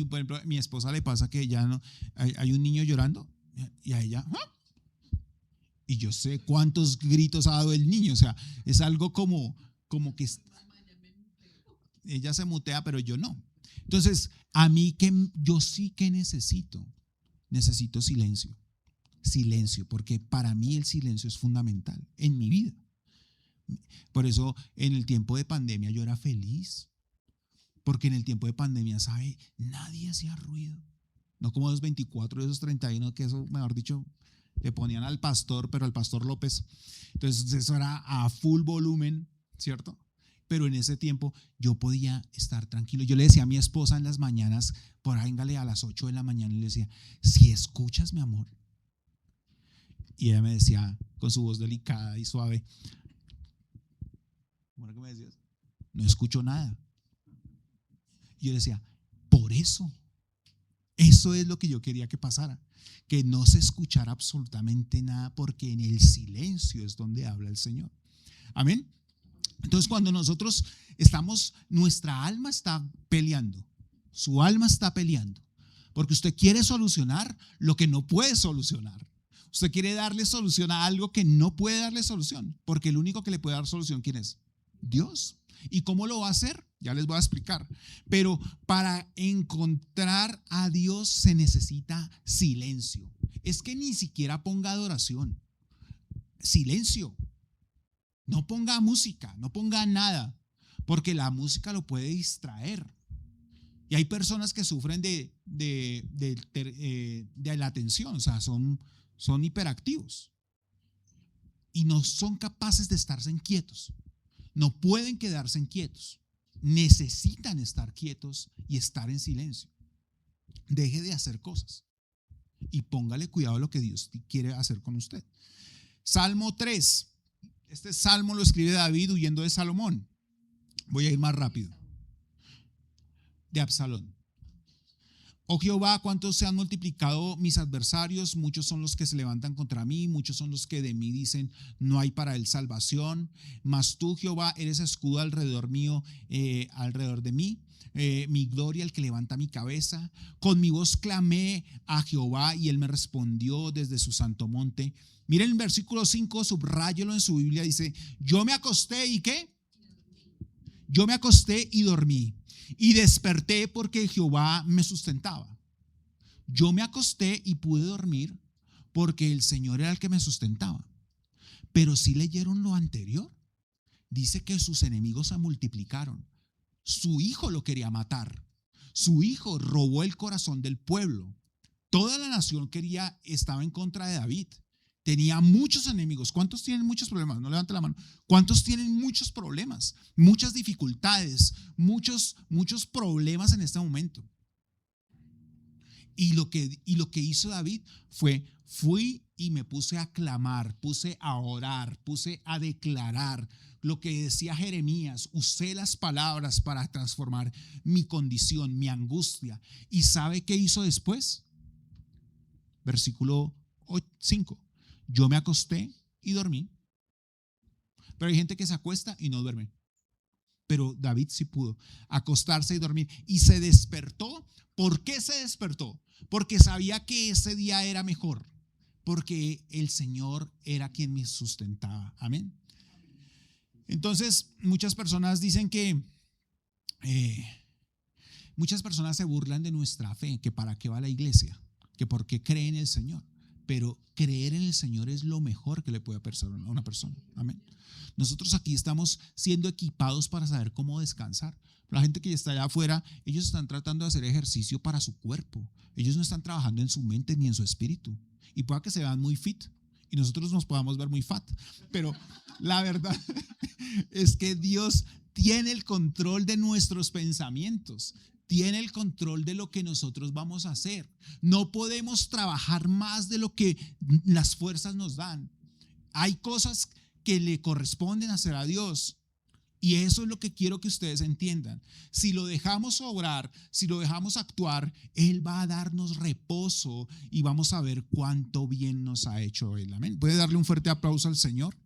Speaker 1: por ejemplo, a mi esposa le pasa que ella no, hay un niño llorando y a ella, ¿ah? Y yo sé cuántos gritos ha dado el niño, o sea, es algo como que ella se mutea, pero yo no. Entonces, a mí que yo sí que necesito silencio, porque para mí el silencio es fundamental en mi vida. Por eso en el tiempo de pandemia yo era feliz, porque en el tiempo de pandemia, ¿sabe? Nadie hacía ruido. No como los 24 de esos 31, que eso, mejor dicho, le ponían al pastor, pero al pastor López. Entonces eso era a full volumen, ¿cierto? Pero en ese tiempo yo podía estar tranquilo. Yo le decía a mi esposa en las mañanas, por ahí a las 8 de la mañana, y le decía, si escuchas, mi amor. Y ella me decía con su voz delicada y suave, ¿cómo era que me decías? No escucho nada. Y yo decía, por eso es lo que yo quería que pasara, que no se escuchara absolutamente nada, porque en el silencio es donde habla el Señor. Amén. Entonces, cuando nosotros estamos, nuestra alma está peleando, su alma está peleando, porque usted quiere solucionar lo que no puede solucionar. Usted quiere darle solución a algo que no puede darle solución, porque el único que le puede dar solución, ¿quién es? Dios. ¿Y cómo lo va a hacer? Ya les voy a explicar. Pero para encontrar a Dios se necesita silencio. Es que ni siquiera ponga adoración. Silencio. No ponga música, no ponga nada, porque la música lo puede distraer. Y hay personas que sufren de la atención, o sea, son hiperactivos y no son capaces de estarse quietos. No pueden quedarse quietos. Necesitan estar quietos y estar en silencio. Deje de hacer cosas y póngale cuidado a lo que Dios quiere hacer con usted. Salmo 3. Este salmo lo escribe David huyendo de Salomón. Voy a ir más rápido. De Absalón. Oh Jehová, cuántos se han multiplicado mis adversarios, muchos son los que se levantan contra mí, muchos son los que de mí dicen, no hay para él salvación. Mas tú, Jehová, eres escudo alrededor mío, alrededor de mí, mi gloria, el que levanta mi cabeza. Con mi voz clamé a Jehová y él me respondió desde su santo monte. Miren el versículo 5, subráyelo en su Biblia, dice, yo me acosté y ¿qué? Yo me acosté y dormí. Y desperté porque Jehová me sustentaba. Yo me acosté y pude dormir porque el Señor era el que me sustentaba. Pero si leyeron lo anterior, dice que sus enemigos se multiplicaron. Su hijo lo quería matar. Su hijo robó el corazón del pueblo. Toda la nación estaba en contra de David. Tenía muchos enemigos. ¿Cuántos tienen muchos problemas? No levante la mano. ¿Cuántos tienen muchos problemas? Muchas dificultades, muchos problemas en este momento. Y lo que hizo David fui y me puse a clamar, puse a orar, puse a declarar lo que decía Jeremías. Usé las palabras para transformar mi condición, mi angustia. ¿Y sabe qué hizo después? Versículo 5. Yo me acosté y dormí. Pero hay gente que se acuesta y no duerme. pero David sí pudo acostarse y dormir. Y se despertó. ¿Por qué se despertó? Porque sabía que ese día era mejor, porque el Señor era quien me sustentaba. Amén. Entonces, muchas personas dicen que muchas personas se burlan de nuestra fe, que para qué va la iglesia, que por qué cree en el Señor. Pero creer en el Señor es lo mejor que le puede pasar a una persona. Amén. Nosotros aquí estamos siendo equipados para saber cómo descansar. La gente que está allá afuera, ellos están tratando de hacer ejercicio para su cuerpo. Ellos no están trabajando en su mente ni en su espíritu. Y pueda que se vean muy fit y nosotros nos podamos ver muy fat. Pero la verdad es que Dios tiene el control de nuestros pensamientos. Tiene el control de lo que nosotros vamos a hacer. No podemos trabajar más de lo que las fuerzas nos dan. Hay cosas que le corresponden hacer a Dios. Y eso es lo que quiero que ustedes entiendan. Si lo dejamos obrar, si lo dejamos actuar, Él va a darnos reposo y vamos a ver cuánto bien nos ha hecho Él. Amén. ¿Puede darle un fuerte aplauso al Señor?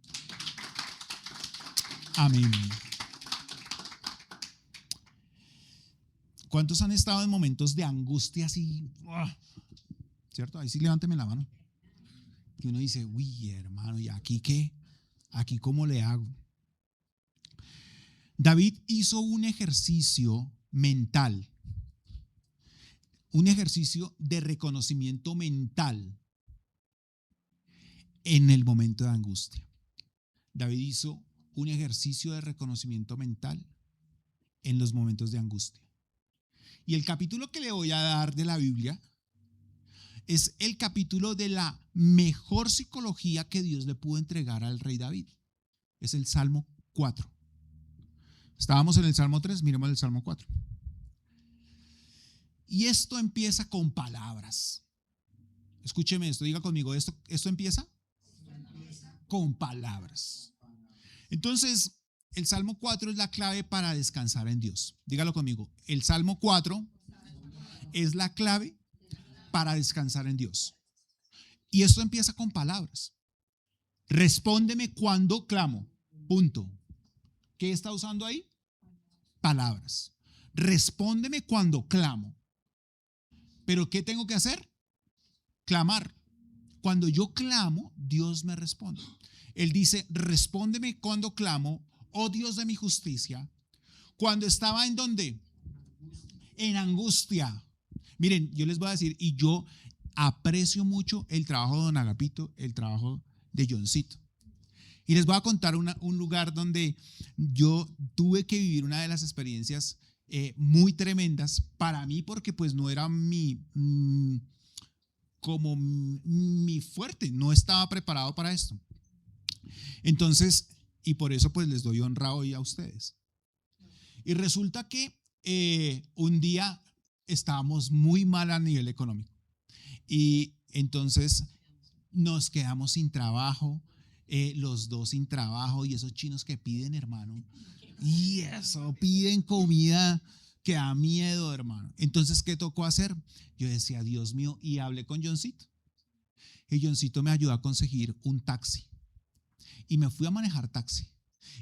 Speaker 1: Amén. ¿Cuántos han estado en momentos de angustia así? ¿Cierto? Ahí sí levánteme la mano. Que uno dice, uy, hermano, ¿y aquí qué? ¿Aquí cómo le hago? David hizo un ejercicio mental, un ejercicio de reconocimiento mental en el momento de angustia. David hizo un ejercicio de reconocimiento mental en los momentos de angustia. Y el capítulo que le voy a dar de la Biblia es el capítulo de la mejor psicología que Dios le pudo entregar al rey David. Es el Salmo 4. Estábamos en el Salmo 3, miremos el Salmo 4. Y esto empieza con palabras. Escúcheme esto, diga conmigo, ¿esto empieza? Con palabras. Entonces, el Salmo 4 es la clave para descansar en Dios. Dígalo conmigo. El Salmo 4 es la clave para descansar en Dios. Y esto empieza con palabras. Respóndeme cuando clamo. Punto. ¿Qué está usando ahí? Palabras. Respóndeme cuando clamo. ¿Pero qué tengo que hacer? Clamar. Cuando yo clamo, Dios me responde. Él dice, respóndeme cuando clamo, oh Dios de mi justicia. Cuando estaba en ¿dónde? En angustia. Miren, yo les voy a decir, y yo aprecio mucho el trabajo de don Agapito, el trabajo de Johncito. Y les voy a contar un lugar donde yo tuve que vivir una de las experiencias muy tremendas para mí, porque pues no era como mi fuerte, no estaba preparado para esto. Entonces, y por eso pues les doy honra hoy a ustedes. Y resulta que un día estábamos muy mal a nivel económico y entonces nos quedamos sin trabajo, los dos sin trabajo, y esos chinos que piden, hermano, y eso, piden comida que da miedo, hermano. Entonces, ¿qué tocó hacer? Yo decía, Dios mío, y hablé con Johncito. Y Johncito me ayudó a conseguir un taxi. Y me fui a manejar taxi.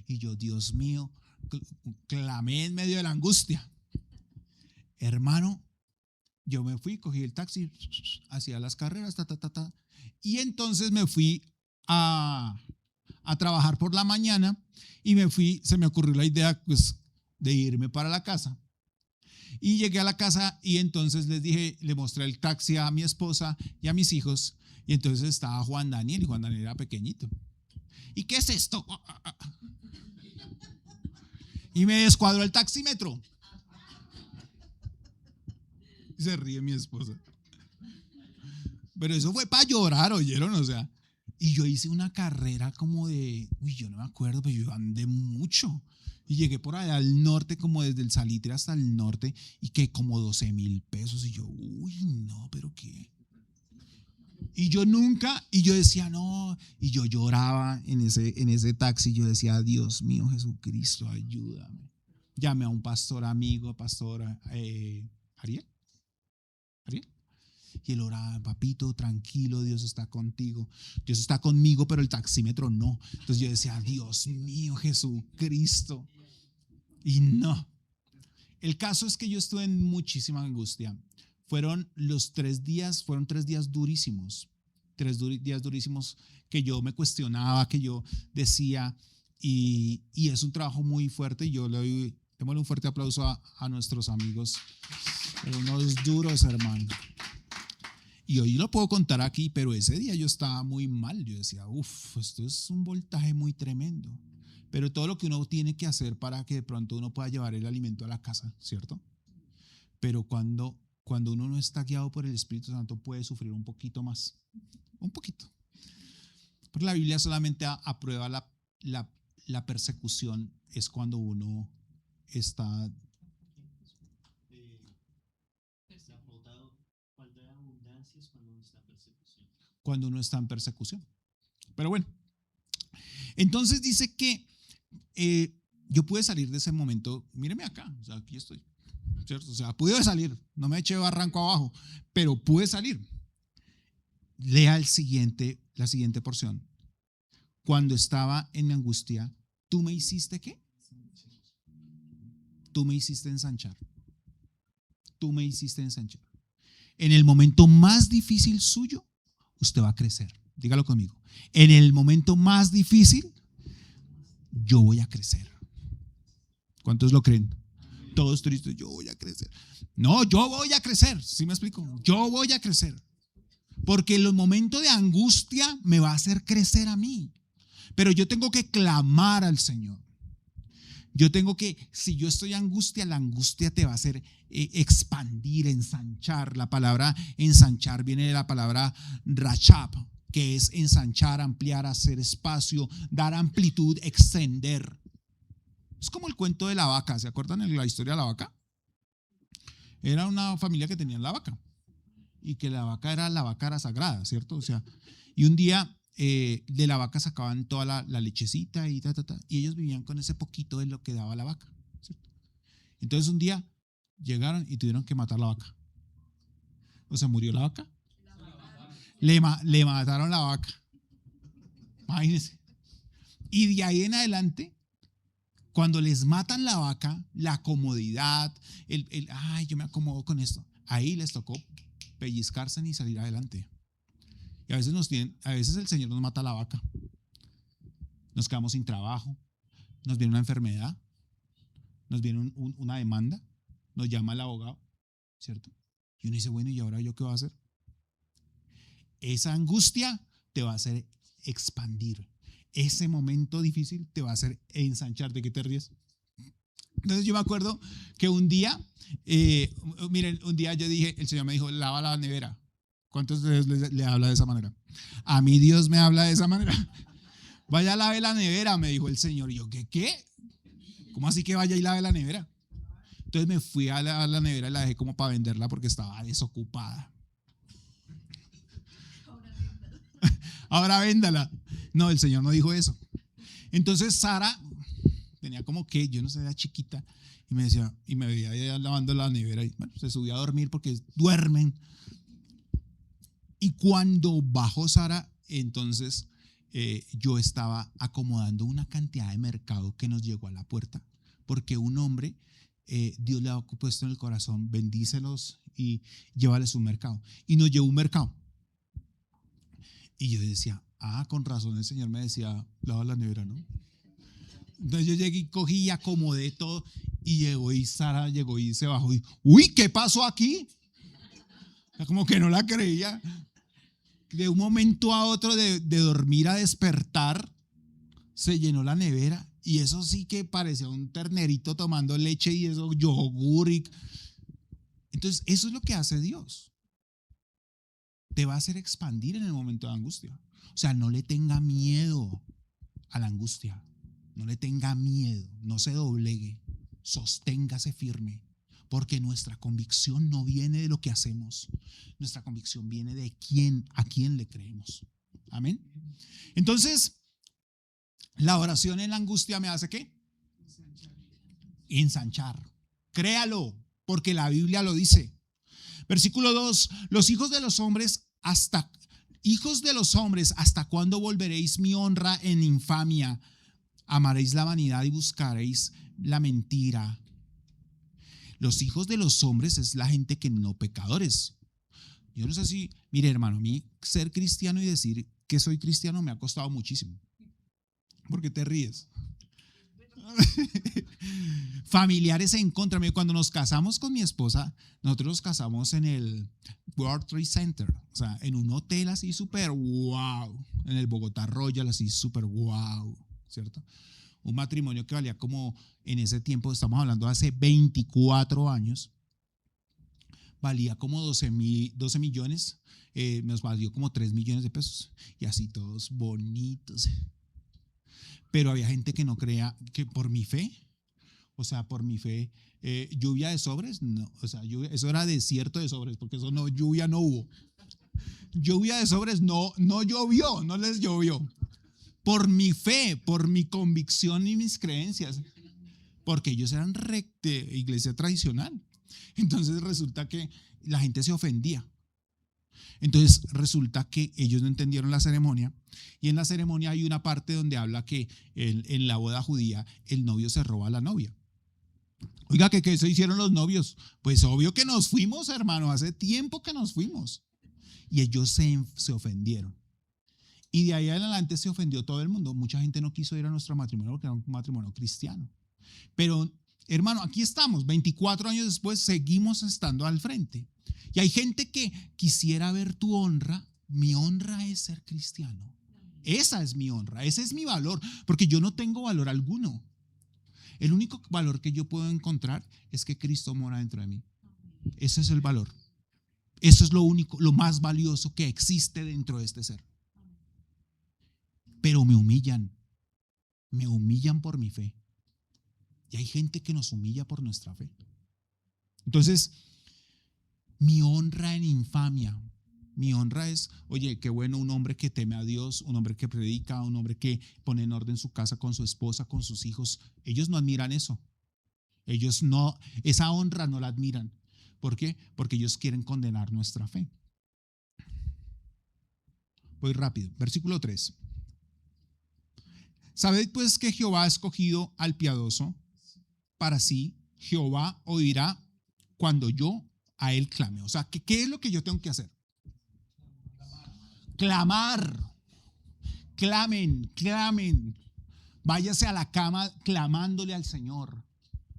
Speaker 1: Y yo, Dios mío, clamé en medio de la angustia. Hermano, yo me fui, cogí el taxi, hacía las carreras, y entonces me fui a trabajar por la mañana y se me ocurrió la idea pues, de irme para la casa. Y llegué a la casa y entonces le mostré el taxi a mi esposa y a mis hijos, y entonces estaba Juan Daniel, y Juan Daniel era pequeñito. ¿Y qué es esto? Y me descuadró el taxímetro. Se ríe mi esposa. Pero eso fue para llorar, ¿oyeron? O sea, y yo hice una carrera como yo no me acuerdo, pero yo andé mucho. Y llegué por allá al norte, como desde el Salitre hasta el norte, y que como 12,000 pesos. Y yo, no, pero qué. Y yo decía, no, y yo lloraba en ese taxi. Yo decía, Dios mío, Jesucristo, ayúdame. Llamé a un pastor amigo, Ariel. Y él oraba, papito, tranquilo, Dios está contigo. Dios está conmigo, pero el taxímetro no. Entonces yo decía, Dios mío, Jesucristo. Y no. El caso es que yo estuve en muchísima angustia. Fueron 3 días durísimos. Días durísimos que yo me cuestionaba, que yo decía, y es un trabajo muy fuerte. Y yo le doy, démosle un fuerte aplauso a nuestros amigos, unos duros, hermano. Y hoy lo puedo contar aquí, pero ese día yo estaba muy mal. Yo decía, esto es un voltaje muy tremendo. Pero todo lo que uno tiene que hacer para que de pronto uno pueda llevar el alimento a la casa, ¿cierto? Pero cuando uno no está guiado por el Espíritu Santo puede sufrir un poquito más, un poquito. Porque la Biblia solamente aprueba la persecución, es cuando uno está... Cuando uno está en persecución. Pero bueno, entonces dice que yo pude salir de ese momento. Míreme acá, o sea, aquí estoy, ¿cierto? O sea, pude salir, no me eché barranco abajo, pero pude salir. Lea la siguiente porción. Cuando estaba en angustia, ¿tú me hiciste qué? Tú me hiciste ensanchar. Tú me hiciste ensanchar. En el momento más difícil suyo, usted va a crecer. Dígalo conmigo. En el momento más difícil, yo voy a crecer. ¿Cuántos lo creen? Todos tristes, yo voy a crecer. No, yo voy a crecer. ¿Sí me explico? Yo voy a crecer. Porque el momento de angustia me va a hacer crecer a mí. Pero yo tengo que clamar al Señor. Yo tengo que, si yo estoy en angustia, la angustia te va a hacer expandir, ensanchar. La palabra ensanchar viene de la palabra rachab, que es ensanchar, ampliar, hacer espacio, dar amplitud, extender. Es como el cuento de la vaca. ¿Se acuerdan de la historia de la vaca? Era una familia que tenía la vaca y que la vaca era sagrada, ¿cierto? O sea, y un día de la vaca sacaban toda la lechecita y y ellos vivían con ese poquito de lo que daba la vaca, ¿cierto? Entonces un día llegaron y tuvieron que matar la vaca. O sea, murió la vaca. Le mataron la vaca. Imagínense. Y de ahí en adelante, cuando les matan la vaca, la comodidad, ay, yo me acomodo con esto, ahí les tocó pellizcarse y salir adelante. Y a veces el Señor nos mata la vaca. Nos quedamos sin trabajo, nos viene una enfermedad, nos viene una demanda, nos llama el abogado, ¿cierto? Y uno dice, bueno, ¿y ahora yo qué voy a hacer? Esa angustia te va a hacer expandir. Ese momento difícil te va a hacer ensanchar. ¿De qué te ríes? Entonces yo me acuerdo que un día, miren, un día yo dije, el Señor me dijo, lava la nevera. ¿Cuántos de ustedes le habla de esa manera? A mí Dios me habla de esa manera. Vaya, lave la nevera, me dijo el Señor. Y yo, ¿qué? ¿Cómo así que vaya y lave la nevera? Entonces me fui a la nevera y la dejé como para venderla porque estaba desocupada. Ahora véndala. No, el Señor no dijo eso. Entonces Sara tenía como que, yo no sé, era chiquita y me decía, y me veía lavando la nevera y bueno, se subía a dormir porque duermen. Y cuando bajó Sara, entonces yo estaba acomodando una cantidad de mercado que nos llegó a la puerta, porque un hombre, Dios le ha puesto en el corazón, bendícelos y llévales un mercado. Y nos llevó un mercado. Y yo decía, con razón el Señor me decía, lava la nevera, ¿no? Entonces yo llegué y cogí y acomodé todo y llegó y Sara llegó y se bajó y, uy, ¿qué pasó aquí? Como que no la creía. De un momento a otro de dormir a despertar, se llenó la nevera y eso sí que parecía un ternerito tomando leche y eso, yogur. Entonces eso es lo que hace Dios. Te va a hacer expandir en el momento de angustia. O sea, no le tenga miedo a la angustia. No le tenga miedo, no se doblegue, sosténgase firme, porque nuestra convicción no viene de lo que hacemos, nuestra convicción viene de a quién le creemos. Amén. Entonces, la oración en la angustia me hace ¿qué? Ensanchar. Créalo, porque la Biblia lo dice. Versículo 2, los hijos de los hombres, ¿hasta cuándo volveréis mi honra en infamia? Amaréis la vanidad y buscaréis la mentira. Los hijos de los hombres es la gente que no pecadores. Yo no sé si, mire hermano, a mí ser cristiano y decir que soy cristiano me ha costado muchísimo. ¿Por qué te ríes? Familiares en contra. Cuando nos casamos con mi esposa, nosotros nos casamos en el World Trade Center, o sea, en un hotel así súper wow, en el Bogotá Royal así súper wow, ¿cierto? Un matrimonio que valía como, en ese tiempo, estamos hablando de hace 24 años, valía como 12 millones, nos valió como 3 millones de pesos, y así todos bonitos. Pero había gente que no creía que por mi fe, o sea, por mi fe, lluvia de sobres, no, o sea, eso era desierto de sobres, porque eso no, lluvia no hubo. Lluvia de sobres no llovió, no les llovió. Por mi fe, por mi convicción y mis creencias, porque ellos eran de iglesia tradicional. Entonces resulta que la gente se ofendía. Entonces resulta que ellos no entendieron la ceremonia, y en la ceremonia hay una parte donde habla que en la boda judía el novio se roba a la novia. Oiga, ¿qué se hicieron los novios? Pues obvio que nos fuimos, hermano, hace tiempo que nos fuimos. Y ellos se ofendieron. Y de ahí en adelante se ofendió todo el mundo. Mucha gente no quiso ir a nuestro matrimonio porque era un matrimonio cristiano. Pero, hermano, aquí estamos, 24 años después, seguimos estando al frente. Y hay gente que quisiera ver tu honra. Mi honra es ser cristiano. Esa es mi honra, ese es mi valor, porque yo no tengo valor alguno. El único valor que yo puedo encontrar es que Cristo mora dentro de mí. Ese es el valor. Eso es lo único, lo más valioso que existe dentro de este ser. Pero me humillan por mi fe. Y hay gente que nos humilla por nuestra fe. Entonces, mi honra en infamia. Mi honra es, oye, qué bueno un hombre que teme a Dios, un hombre que predica, un hombre que pone en orden su casa con su esposa, con sus hijos. Ellos no admiran eso. Ellos no, esa honra no la admiran. ¿Por qué? Porque ellos quieren condenar nuestra fe. Voy rápido. Versículo 3. Sabed pues que Jehová ha escogido al piadoso para sí. Jehová oirá cuando yo a él clame. O sea, ¿qué es lo que yo tengo que hacer? Clamar. Clamen. Váyase a la cama clamándole al Señor.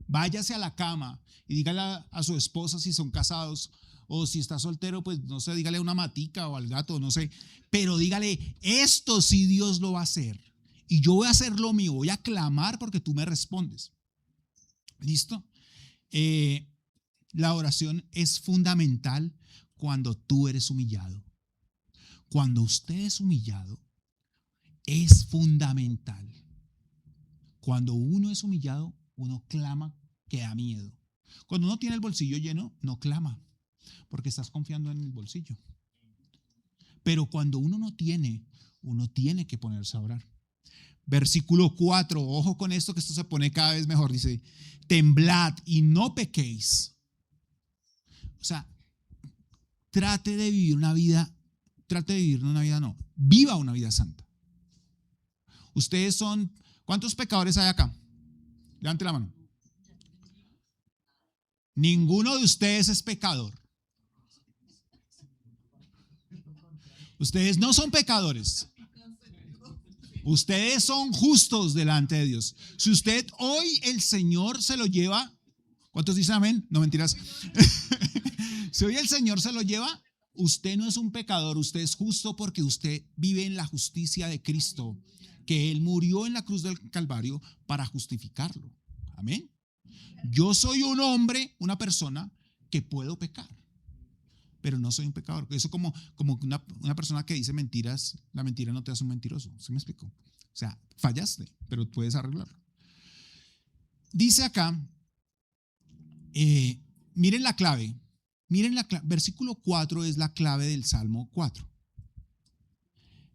Speaker 1: Váyase a la cama y dígale a su esposa, si son casados, o si está soltero, pues no sé, dígale a una matica o al gato, no sé, pero dígale, esto sí Dios lo va a hacer, y yo voy a hacer lo mío, voy a clamar porque tú me respondes. ¿Listo? La oración es fundamental cuando tú eres humillado. Cuando usted es humillado, es fundamental. Cuando uno es humillado, uno clama que da miedo. Cuando uno tiene el bolsillo lleno, no clama, porque estás confiando en el bolsillo. Pero cuando uno no tiene, uno tiene que ponerse a orar. Versículo 4, ojo con esto, que esto se pone cada vez mejor. Dice, temblad y no pequéis. O sea, trate de vivir una vida, viva una vida santa. Ustedes son, ¿cuántos pecadores hay acá? Levante la mano. Ninguno de ustedes es pecador. Ustedes no son pecadores. Ustedes son justos delante de Dios. Si usted hoy el Señor se lo lleva, ¿cuántos dicen amén? No, mentiras. Si hoy el Señor se lo lleva, usted no es un pecador, usted es justo porque usted vive en la justicia de Cristo, que Él murió en la cruz del Calvario para justificarlo. Amén. Yo soy un hombre, una persona que puedo pecar, pero no soy un pecador. Eso como una persona que dice mentiras, la mentira no te hace un mentiroso. ¿Sí me explico? O sea, fallaste, pero puedes arreglarlo. Dice acá, miren la clave. Versículo 4 es la clave del Salmo 4.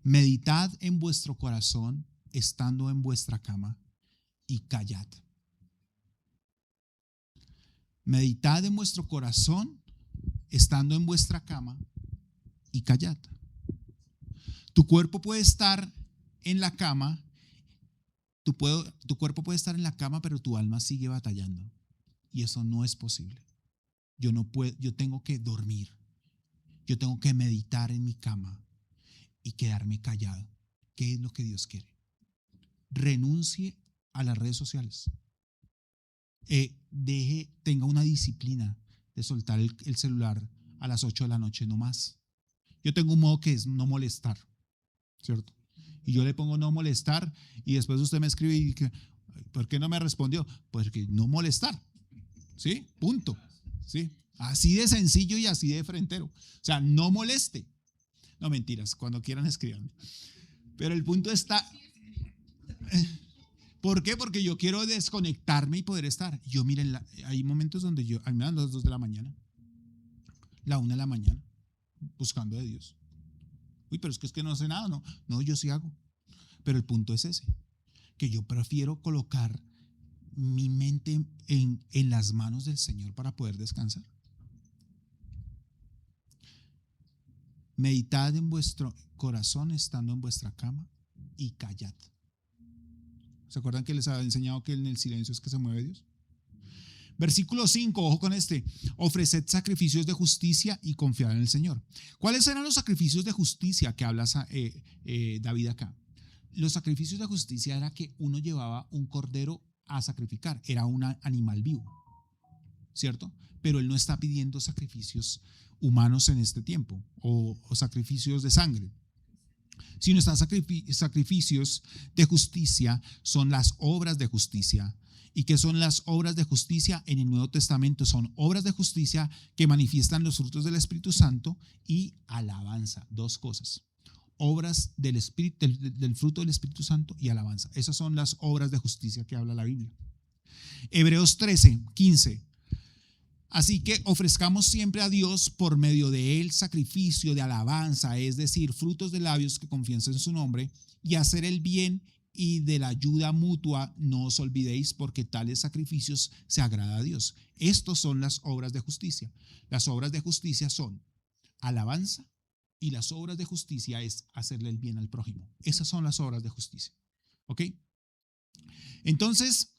Speaker 1: Meditad en vuestro corazón, estando en vuestra cama, y callad. Meditad en vuestro corazón, estando en vuestra cama, y callad. Tu cuerpo puede estar en la cama
Speaker 2: tu cuerpo puede estar en la cama, pero tu alma sigue batallando. Y eso no es posible. Yo no puedo, yo tengo que dormir. Yo tengo que meditar en mi cama y quedarme callado. ¿Qué es lo que Dios quiere? Renuncie a las redes sociales. Tenga una disciplina de soltar el celular a las 8 de la noche, no más. Yo tengo un modo que es no molestar, ¿cierto? Y yo le pongo no molestar y después usted me escribe y ¿por qué no me respondió? Porque no molestar, ¿sí? Punto, ¿sí? Así de sencillo y así de frentero. O sea, no moleste. No, mentiras, cuando quieran escriban. Pero el punto está... ¿Por qué? Porque yo quiero desconectarme y poder estar. Yo, miren, hay momentos donde a mí me dan las 2 de la mañana, la 1 de la mañana, buscando de Dios. Uy, pero es que no sé nada. No, yo sí hago. Pero el punto es ese, que yo prefiero colocar mi mente en las manos del Señor para poder descansar. Meditad en vuestro corazón estando en vuestra cama y callad. ¿Se acuerdan que les había enseñado que en el silencio es que se mueve Dios? Versículo 5, ojo con este. Ofreced sacrificios de justicia y confiad en el Señor. ¿Cuáles eran los sacrificios de justicia que habla David acá? Los sacrificios de justicia era que uno llevaba un cordero a sacrificar. Era un animal vivo, ¿cierto? Pero él no está pidiendo sacrificios humanos en este tiempo o sacrificios de sangre. Sino están sacrificios de justicia, son las obras de justicia. ¿Y qué son las obras de justicia en el Nuevo Testamento? Son obras de justicia que manifiestan los frutos del Espíritu Santo y alabanza. Dos cosas. Obras del fruto del Espíritu Santo y alabanza. Esas son las obras de justicia que habla la Biblia. Hebreos 13:15. Así que ofrezcamos siempre a Dios por medio de él sacrificio de alabanza, es decir, frutos de labios que confiesen en su nombre, y hacer el bien y de la ayuda mutua no os olvidéis, porque tales sacrificios se agrada a Dios. Estas son las obras de justicia. Las obras de justicia son alabanza y las obras de justicia es hacerle el bien al prójimo. Esas son las obras de justicia. ¿Ok? Entonces,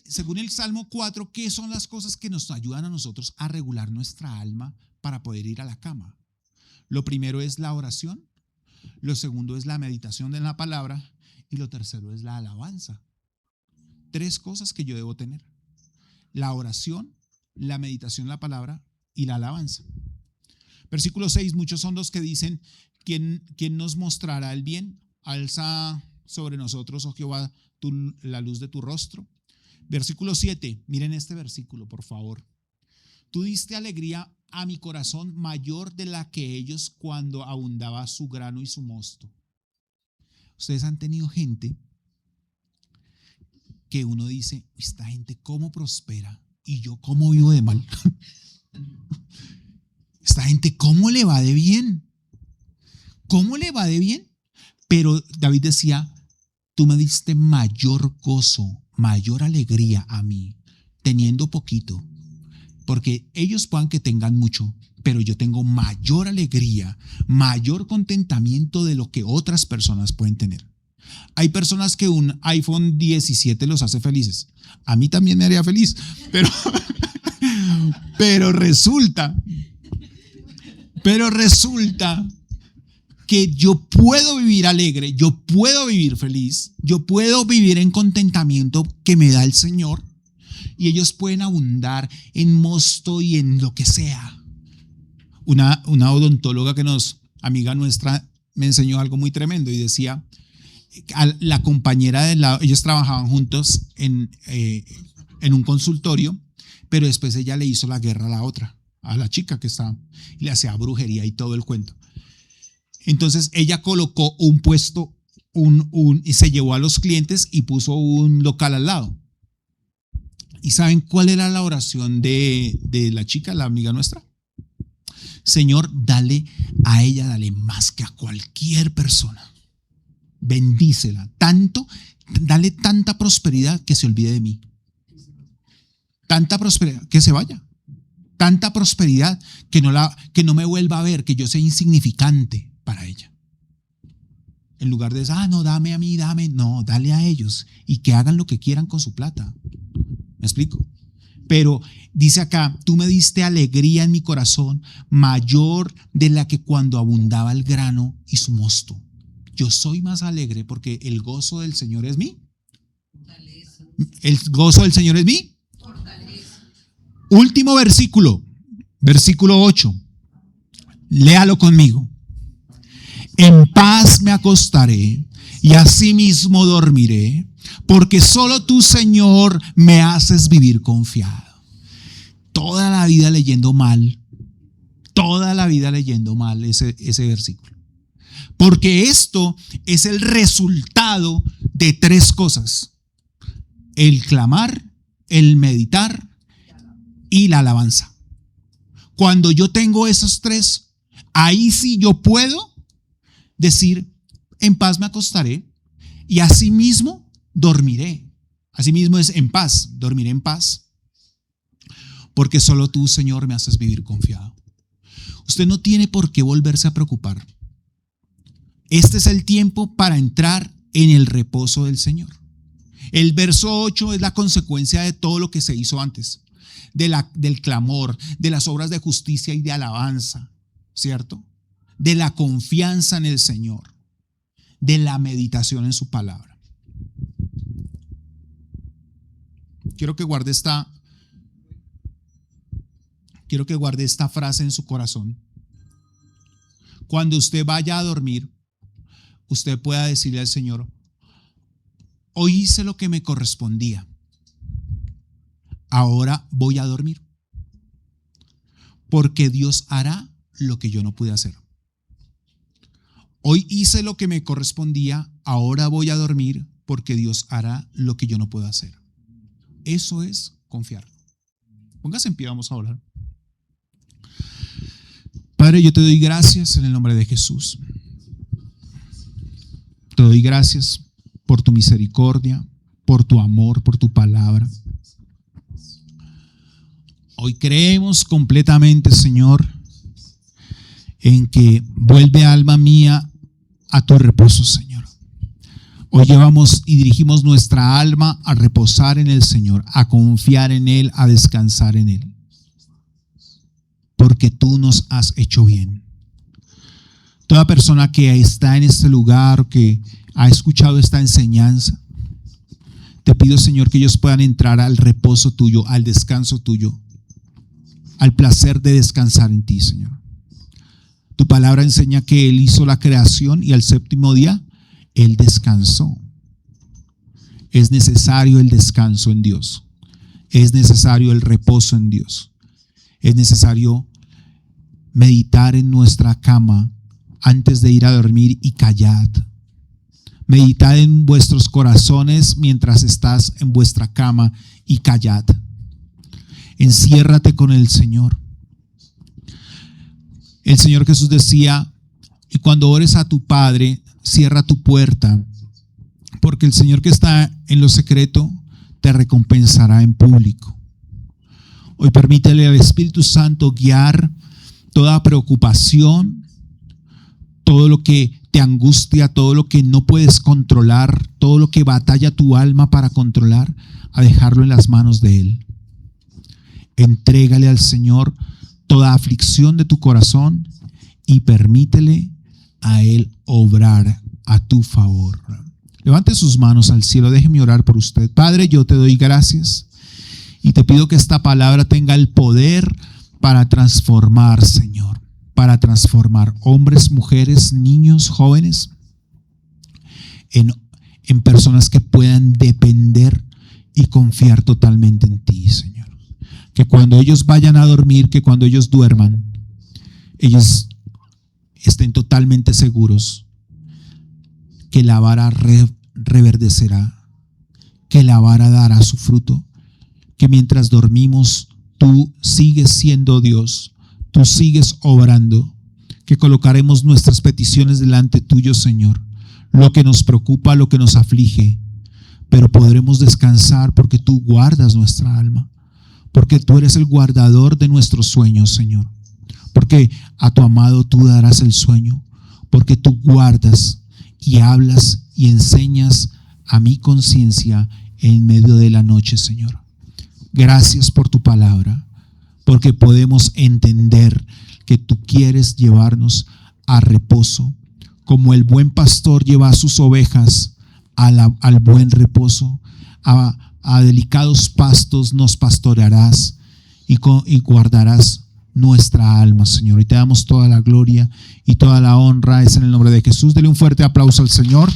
Speaker 2: según el Salmo 4, ¿qué son las cosas que nos ayudan a nosotros a regular nuestra alma para poder ir a la cama? Lo primero es la oración, lo segundo es la meditación de la palabra y lo tercero es la alabanza. 3 cosas que yo debo tener: la oración, la meditación de la palabra y la alabanza. Versículo 6, muchos son los que dicen: ¿quién nos mostrará el bien? Alza sobre nosotros, oh Jehová, la luz de tu rostro. Versículo 7, miren este versículo, por favor. Tú diste alegría a mi corazón mayor de la que ellos cuando abundaba su grano y su mosto. Ustedes han tenido gente que uno dice: esta gente cómo prospera y yo cómo vivo de mal. Esta gente cómo le va de bien. ¿Cómo le va de bien? Pero David decía: tú me diste mayor gozo, mayor alegría a mí, teniendo poquito, porque ellos puedan que tengan mucho, pero yo tengo mayor alegría, mayor contentamiento de lo que otras personas pueden tener. Hay personas que un iPhone 17 los hace felices. A mí también me haría feliz, pero resulta que yo puedo vivir alegre, yo puedo vivir feliz, yo puedo vivir en contentamiento que me da el Señor, y ellos pueden abundar en mosto y en lo que sea. Una odontóloga amiga nuestra, me enseñó algo muy tremendo y decía: la compañera ellos trabajaban juntos en un consultorio, pero después ella le hizo la guerra a la chica que estaba, y le hacía brujería y todo el cuento. Entonces ella colocó un puesto y se llevó a los clientes y puso un local al lado. ¿Y saben cuál era la oración de la chica, la amiga nuestra? Señor, dale a ella, dale más que a cualquier persona. Bendícela tanto, dale tanta prosperidad que se olvide de mí. Tanta prosperidad que se vaya. Tanta prosperidad que no me vuelva a ver, que yo sea insignificante para ella. En lugar de, no, dame a mí, dame. No, dale a ellos y que hagan lo que quieran con su plata. ¿Me explico? Pero dice acá, tú me diste alegría en mi corazón, mayor de la que cuando abundaba el grano y su mosto. Yo soy más alegre porque el gozo del Señor es mi fortaleza. El gozo del Señor es mi fortaleza. Último versículo, versículo 8. Léalo conmigo. En paz me acostaré y asimismo dormiré, porque solo tú, Señor, me haces vivir confiado. Toda la vida leyendo mal ese versículo. Porque esto es el resultado de tres cosas: el clamar, el meditar y la alabanza. Cuando yo tengo esos tres, ahí sí yo puedo decir, en paz me acostaré y asimismo dormiré. Asimismo es en paz, dormiré en paz, porque solo tú, Señor, me haces vivir confiado. Usted no tiene por qué volverse a preocupar. Este es el tiempo para entrar en el reposo del Señor. El verso 8 es la consecuencia de todo lo que se hizo antes, del clamor, de las obras de justicia y de alabanza, ¿cierto? De la confianza en el Señor, de la meditación en su palabra. Quiero que guarde esta frase en su corazón. Cuando usted vaya a dormir, usted pueda decirle al Señor: hoy hice lo que me correspondía, ahora voy a dormir, porque Dios hará lo que yo no pude hacer. Hoy hice lo que me correspondía, ahora voy a dormir, porque Dios hará lo que yo no puedo hacer. Eso es confiar. Póngase en pie, vamos a orar. Padre, yo te doy gracias en el nombre de Jesús. Te doy gracias por tu misericordia, por tu amor, por tu palabra. Hoy creemos completamente, Señor, en que vuelve, alma mía, a tu reposo, Señor. Hoy llevamos y dirigimos nuestra alma a reposar en el Señor, a confiar en Él, a descansar en Él, porque tú nos has hecho bien. Toda persona que está en este lugar, que ha escuchado esta enseñanza, te pido, Señor, que ellos puedan entrar al reposo tuyo, al descanso tuyo, al placer de descansar en ti, Señor. Tu palabra enseña que Él hizo la creación y al séptimo día Él descansó. Es necesario el descanso en Dios. Es necesario el reposo en Dios. Es necesario meditar en nuestra cama antes de ir a dormir y callad. Meditad en vuestros corazones mientras estás en vuestra cama y callad. Enciérrate con el Señor. El Señor Jesús decía: y cuando ores a tu Padre, cierra tu puerta, porque el Señor que está en lo secreto te recompensará en público. Hoy permítele al Espíritu Santo guiar toda preocupación, todo lo que te angustia, todo lo que no puedes controlar, todo lo que batalla tu alma para controlar, a dejarlo en las manos de Él. Entrégale al Señor toda aflicción de tu corazón y permítele a Él obrar a tu favor. Levante sus manos al cielo, déjeme orar por usted. Padre, yo te doy gracias y te pido que esta palabra tenga el poder para transformar, Señor, para transformar hombres, mujeres, niños, jóvenes en personas que puedan depender y confiar totalmente en ti, Señor. Que cuando ellos vayan a dormir, que cuando ellos duerman, ellos estén totalmente seguros que la vara reverdecerá, que la vara dará su fruto, que mientras dormimos tú sigues siendo Dios, tú sigues obrando, que colocaremos nuestras peticiones delante tuyo, Señor, lo que nos preocupa, lo que nos aflige, pero podremos descansar porque tú guardas nuestra alma, porque tú eres el guardador de nuestros sueños, Señor, porque a tu amado tú darás el sueño, porque tú guardas
Speaker 1: y hablas y enseñas a mi conciencia en medio de la noche, Señor. Gracias por tu palabra, porque podemos entender que tú quieres llevarnos a reposo, como el buen pastor lleva a sus ovejas al buen reposo, a delicados pastos nos pastorearás y guardarás nuestra alma, Señor. Y te damos toda la gloria y toda la honra, es en el nombre de Jesús. Dele un fuerte aplauso al Señor.